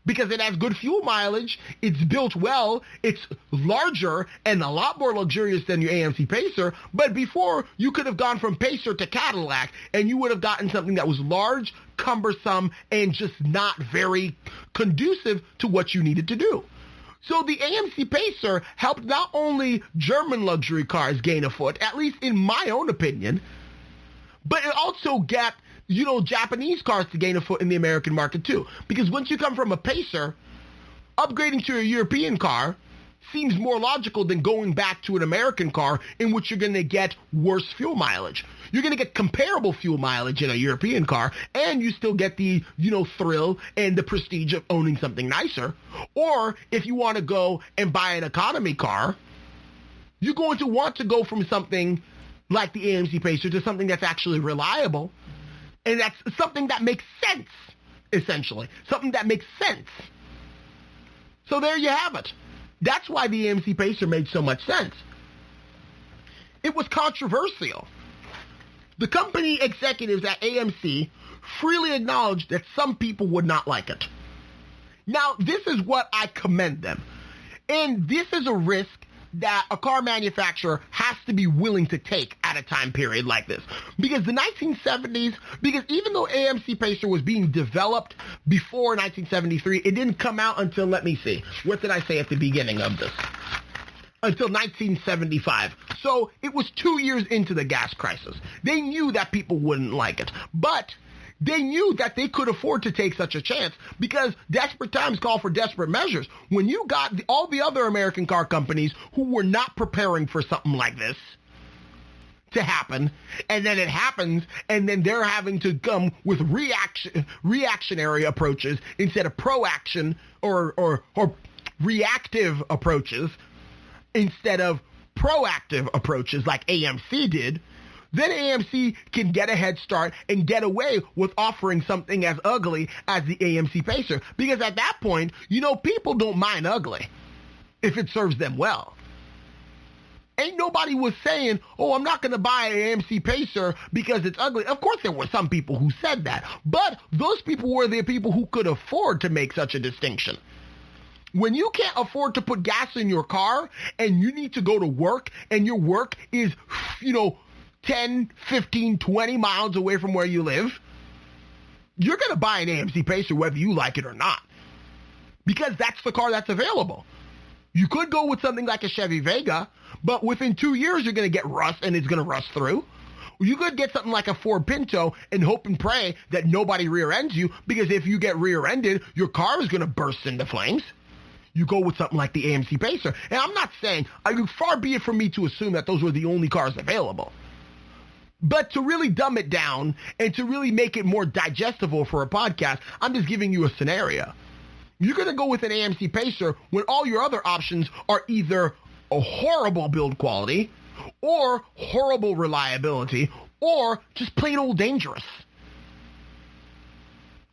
because it has good fuel mileage, it's built well, it's larger and a lot more luxurious than your AMC Pacer, but before you could have gone from Pacer to Cadillac and you would have gotten something that was large, cumbersome, and just not very conducive to what you needed to do. So the AMC Pacer helped not only German luxury cars gain a foot, at least in my own opinion, but it also got Japanese cars to gain a foot in the American market too. Because once you come from a Pacer, upgrading to a European car seems more logical than going back to an American car in which you're going to get worse fuel mileage. You're going to get comparable fuel mileage in a European car, and you still get the, thrill and the prestige of owning something nicer. Or if you want to go and buy an economy car, you're going to want to go from something like the AMC Pacer to something that's actually reliable. And that's something that makes sense, essentially. Something that makes sense. So there you have it. That's why the AMC Pacer made so much sense. It was controversial. The company executives at AMC freely acknowledged that some people would not like it. Now, this is what I commend them. And this is a risk that a car manufacturer has to be willing to take at a time period like this. Because the 1970s, because even though AMC Pacer was being developed before 1973, it didn't come out until, let me see, what did I say at the beginning of this? Until 1975. So it was 2 years into the gas crisis. They knew that people wouldn't like it. But they knew that they could afford to take such a chance because desperate times call for desperate measures. When you got all the other American car companies who were not preparing for something like this to happen, and then it happens, and then they're having to come with reactionary approaches instead of proaction or reactive approaches instead of proactive approaches like AMC did, then AMC can get a head start and get away with offering something as ugly as the AMC Pacer. Because at that point, people don't mind ugly if it serves them well. Ain't nobody was saying, oh, I'm not going to buy an AMC Pacer because it's ugly. Of course, there were some people who said that. But those people were the people who could afford to make such a distinction. When you can't afford to put gas in your car and you need to go to work and your work is, 10, 15, 20 miles away from where you live, you're going to buy an AMC Pacer whether you like it or not. Because that's the car that's available. You could go with something like a Chevy Vega, but within 2 years you're going to get rust and it's going to rust through. You could get something like a Ford Pinto and hope and pray that nobody rear-ends you, because if you get rear-ended, your car is going to burst into flames. You go with something like the AMC Pacer. And I'm not saying, far be it from me to assume that those were the only cars available. But to really dumb it down and to really make it more digestible for a podcast, I'm just giving you a scenario. You're going to go with an AMC Pacer when all your other options are either a horrible build quality or horrible reliability or just plain old dangerous.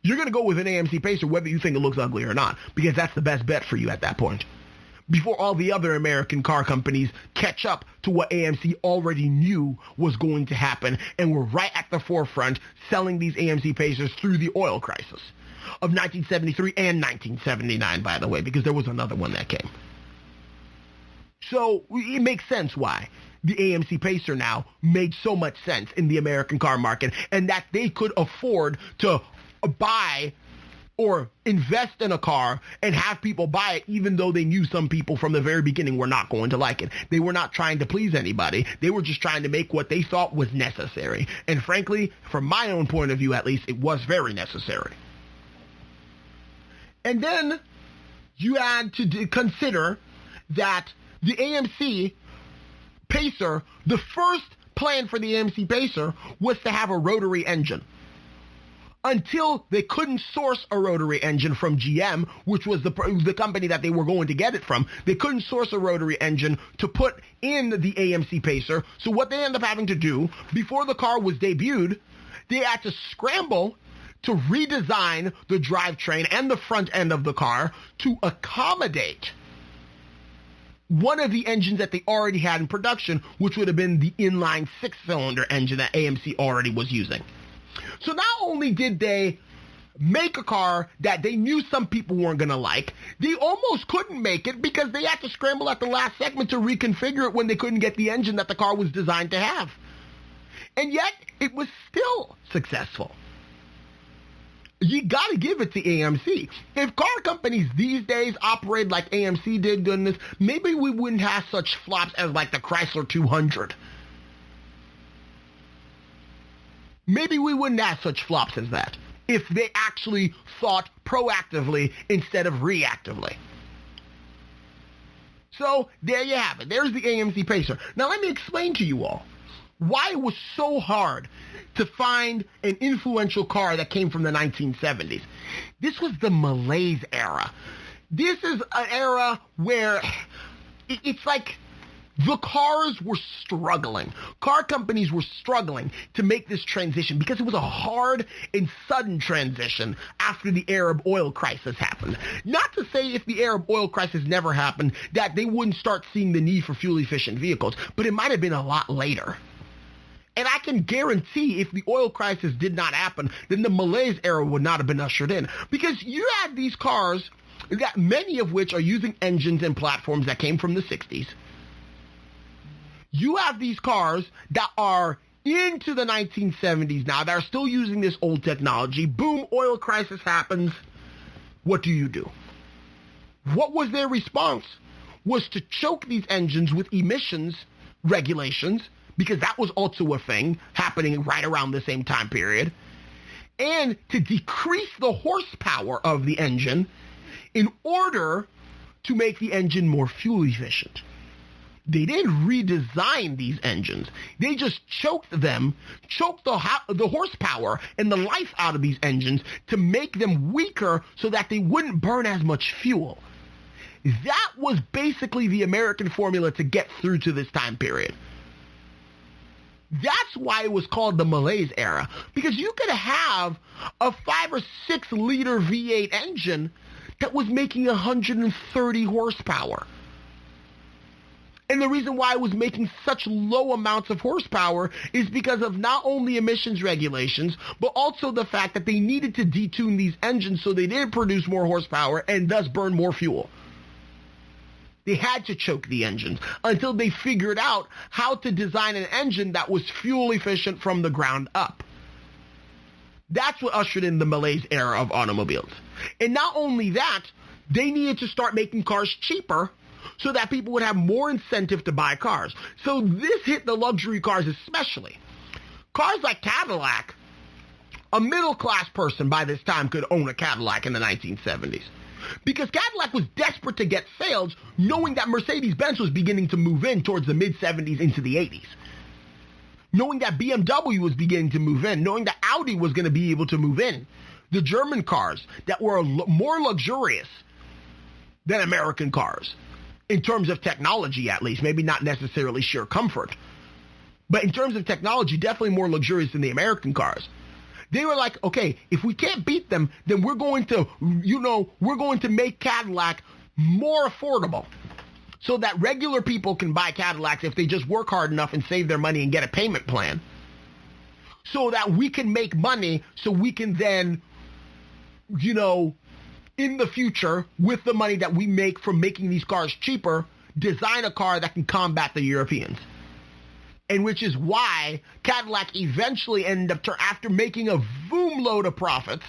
You're going to go with an AMC Pacer whether you think it looks ugly or not, because that's the best bet for you at that point. Before all the other American car companies catch up to what AMC already knew was going to happen and were right at the forefront selling these AMC Pacers through the oil crisis of 1973 and 1979, by the way, because there was another one that came. So it makes sense why the AMC Pacer now made so much sense in the American car market, and that they could afford to buy or invest in a car and have people buy it, even though they knew some people from the very beginning were not going to like it. They were not trying to please anybody. They were just trying to make what they thought was necessary. And frankly, from my own point of view, at least, it was very necessary. And then you had to consider that the AMC Pacer, the first plan for the AMC Pacer was to have a rotary engine. Until they couldn't source a rotary engine from GM, which was the company that they were going to get it from. They couldn't source a rotary engine to put in the AMC Pacer. So what they ended up having to do, before the car was debuted, they had to scramble to redesign the drivetrain and the front end of the car to accommodate one of the engines that they already had in production, which would have been the inline six-cylinder engine that AMC already was using. So not only did they make a car that they knew some people weren't going to like, they almost couldn't make it because they had to scramble at the last segment to reconfigure it when they couldn't get the engine that the car was designed to have. And yet, it was still successful. You got to give it to AMC. If car companies these days operate like AMC did doing this, maybe we wouldn't have such flops as like the Chrysler 200. Maybe we wouldn't have such flops as that if they actually thought proactively instead of reactively. So there you have it. There's the AMC Pacer. Now let me explain to you all why it was so hard to find an influential car that came from the 1970s. This was the malaise era. This is an era where it's like the cars were struggling. Car companies were struggling to make this transition because it was a hard and sudden transition after the Arab oil crisis happened. Not to say if the Arab oil crisis never happened that they wouldn't start seeing the need for fuel-efficient vehicles, but it might have been a lot later. And I can guarantee if the oil crisis did not happen, then the malaise era would not have been ushered in. Because you had these cars, that many of which are using engines and platforms that came from the 60s. You have these cars that are into the 1970s now, that are still using this old technology. Boom, oil crisis happens. What do? What was their response? Was to choke these engines with emissions regulations, because that was also a thing happening right around the same time period, and to decrease the horsepower of the engine in order to make the engine more fuel efficient. They didn't redesign these engines. They just choked the horsepower and the life out of these engines to make them weaker so that they wouldn't burn as much fuel. That was basically the American formula to get through to this time period. That's why it was called the malaise era, because you could have a 5 or 6 liter V8 engine that was making 130 horsepower. And the reason why it was making such low amounts of horsepower is because of not only emissions regulations, but also the fact that they needed to detune these engines so they didn't produce more horsepower and thus burn more fuel. They had to choke the engines until they figured out how to design an engine that was fuel efficient from the ground up. That's what ushered in the malaise era of automobiles. And not only that, they needed to start making cars cheaper so that people would have more incentive to buy cars. So this hit the luxury cars especially. Cars like Cadillac, a middle-class person by this time could own a Cadillac in the 1970s. Because Cadillac was desperate to get sales, knowing that Mercedes-Benz was beginning to move in towards the mid-70s into the 80s. Knowing that BMW was beginning to move in, knowing that Audi was going to be able to move in. The German cars that were more luxurious than American cars, in terms of technology at least, maybe not necessarily sheer comfort. But in terms of technology, definitely more luxurious than the American cars. They were like, okay, if we can't beat them, then we're going to make Cadillac more affordable so that regular people can buy Cadillacs if they just work hard enough and save their money and get a payment plan. So that we can make money so we can then, in the future, with the money that we make from making these cars cheaper, design a car that can combat the Europeans. And which is why Cadillac eventually ended up, after making a boom load of profits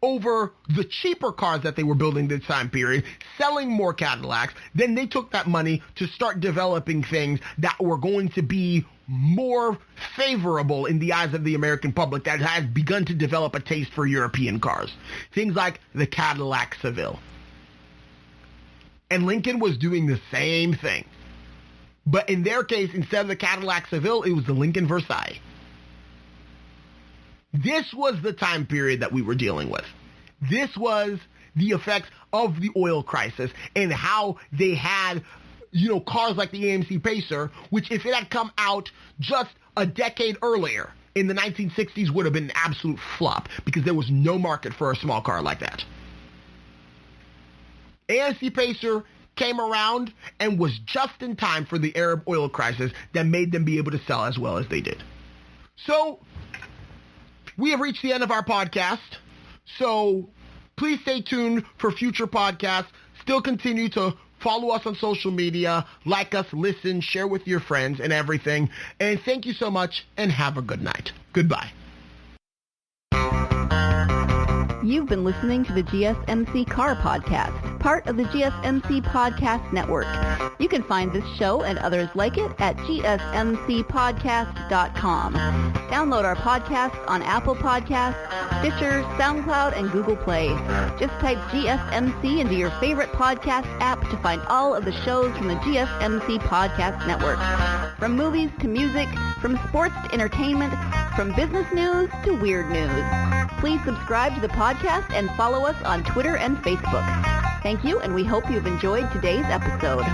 over the cheaper cars that they were building this time period, selling more Cadillacs, then they took that money to start developing things that were going to be more favorable in the eyes of the American public that has begun to develop a taste for European cars. Things like the Cadillac Seville. And Lincoln was doing the same thing. But in their case, instead of the Cadillac Seville, it was the Lincoln Versailles. This was the time period that we were dealing with. This was the effects of the oil crisis and how they had, cars like the AMC Pacer, which if it had come out just a decade earlier in the 1960s would have been an absolute flop because there was no market for a small car like that. AMC Pacer came around and was just in time for the Arab oil crisis that made them be able to sell as well as they did. So we have reached the end of our podcast. So please stay tuned for future podcasts. Still continue to follow us on social media, like us, listen, share with your friends and everything. And thank you so much and have a good night. Goodbye. You've been listening to the GSMC Car Podcast, part of the GSMC Podcast Network. You can find this show and others like it at gsmcpodcast.com. Download our podcast on Apple Podcasts, Stitcher, SoundCloud, and Google Play. Just type GSMC into your favorite podcast app to find all of the shows from the GSMC Podcast Network. From movies to music, from sports to entertainment, from business news to weird news. Please subscribe to the podcast and follow us on Twitter and Facebook. Thank you, and we hope you've enjoyed today's episode.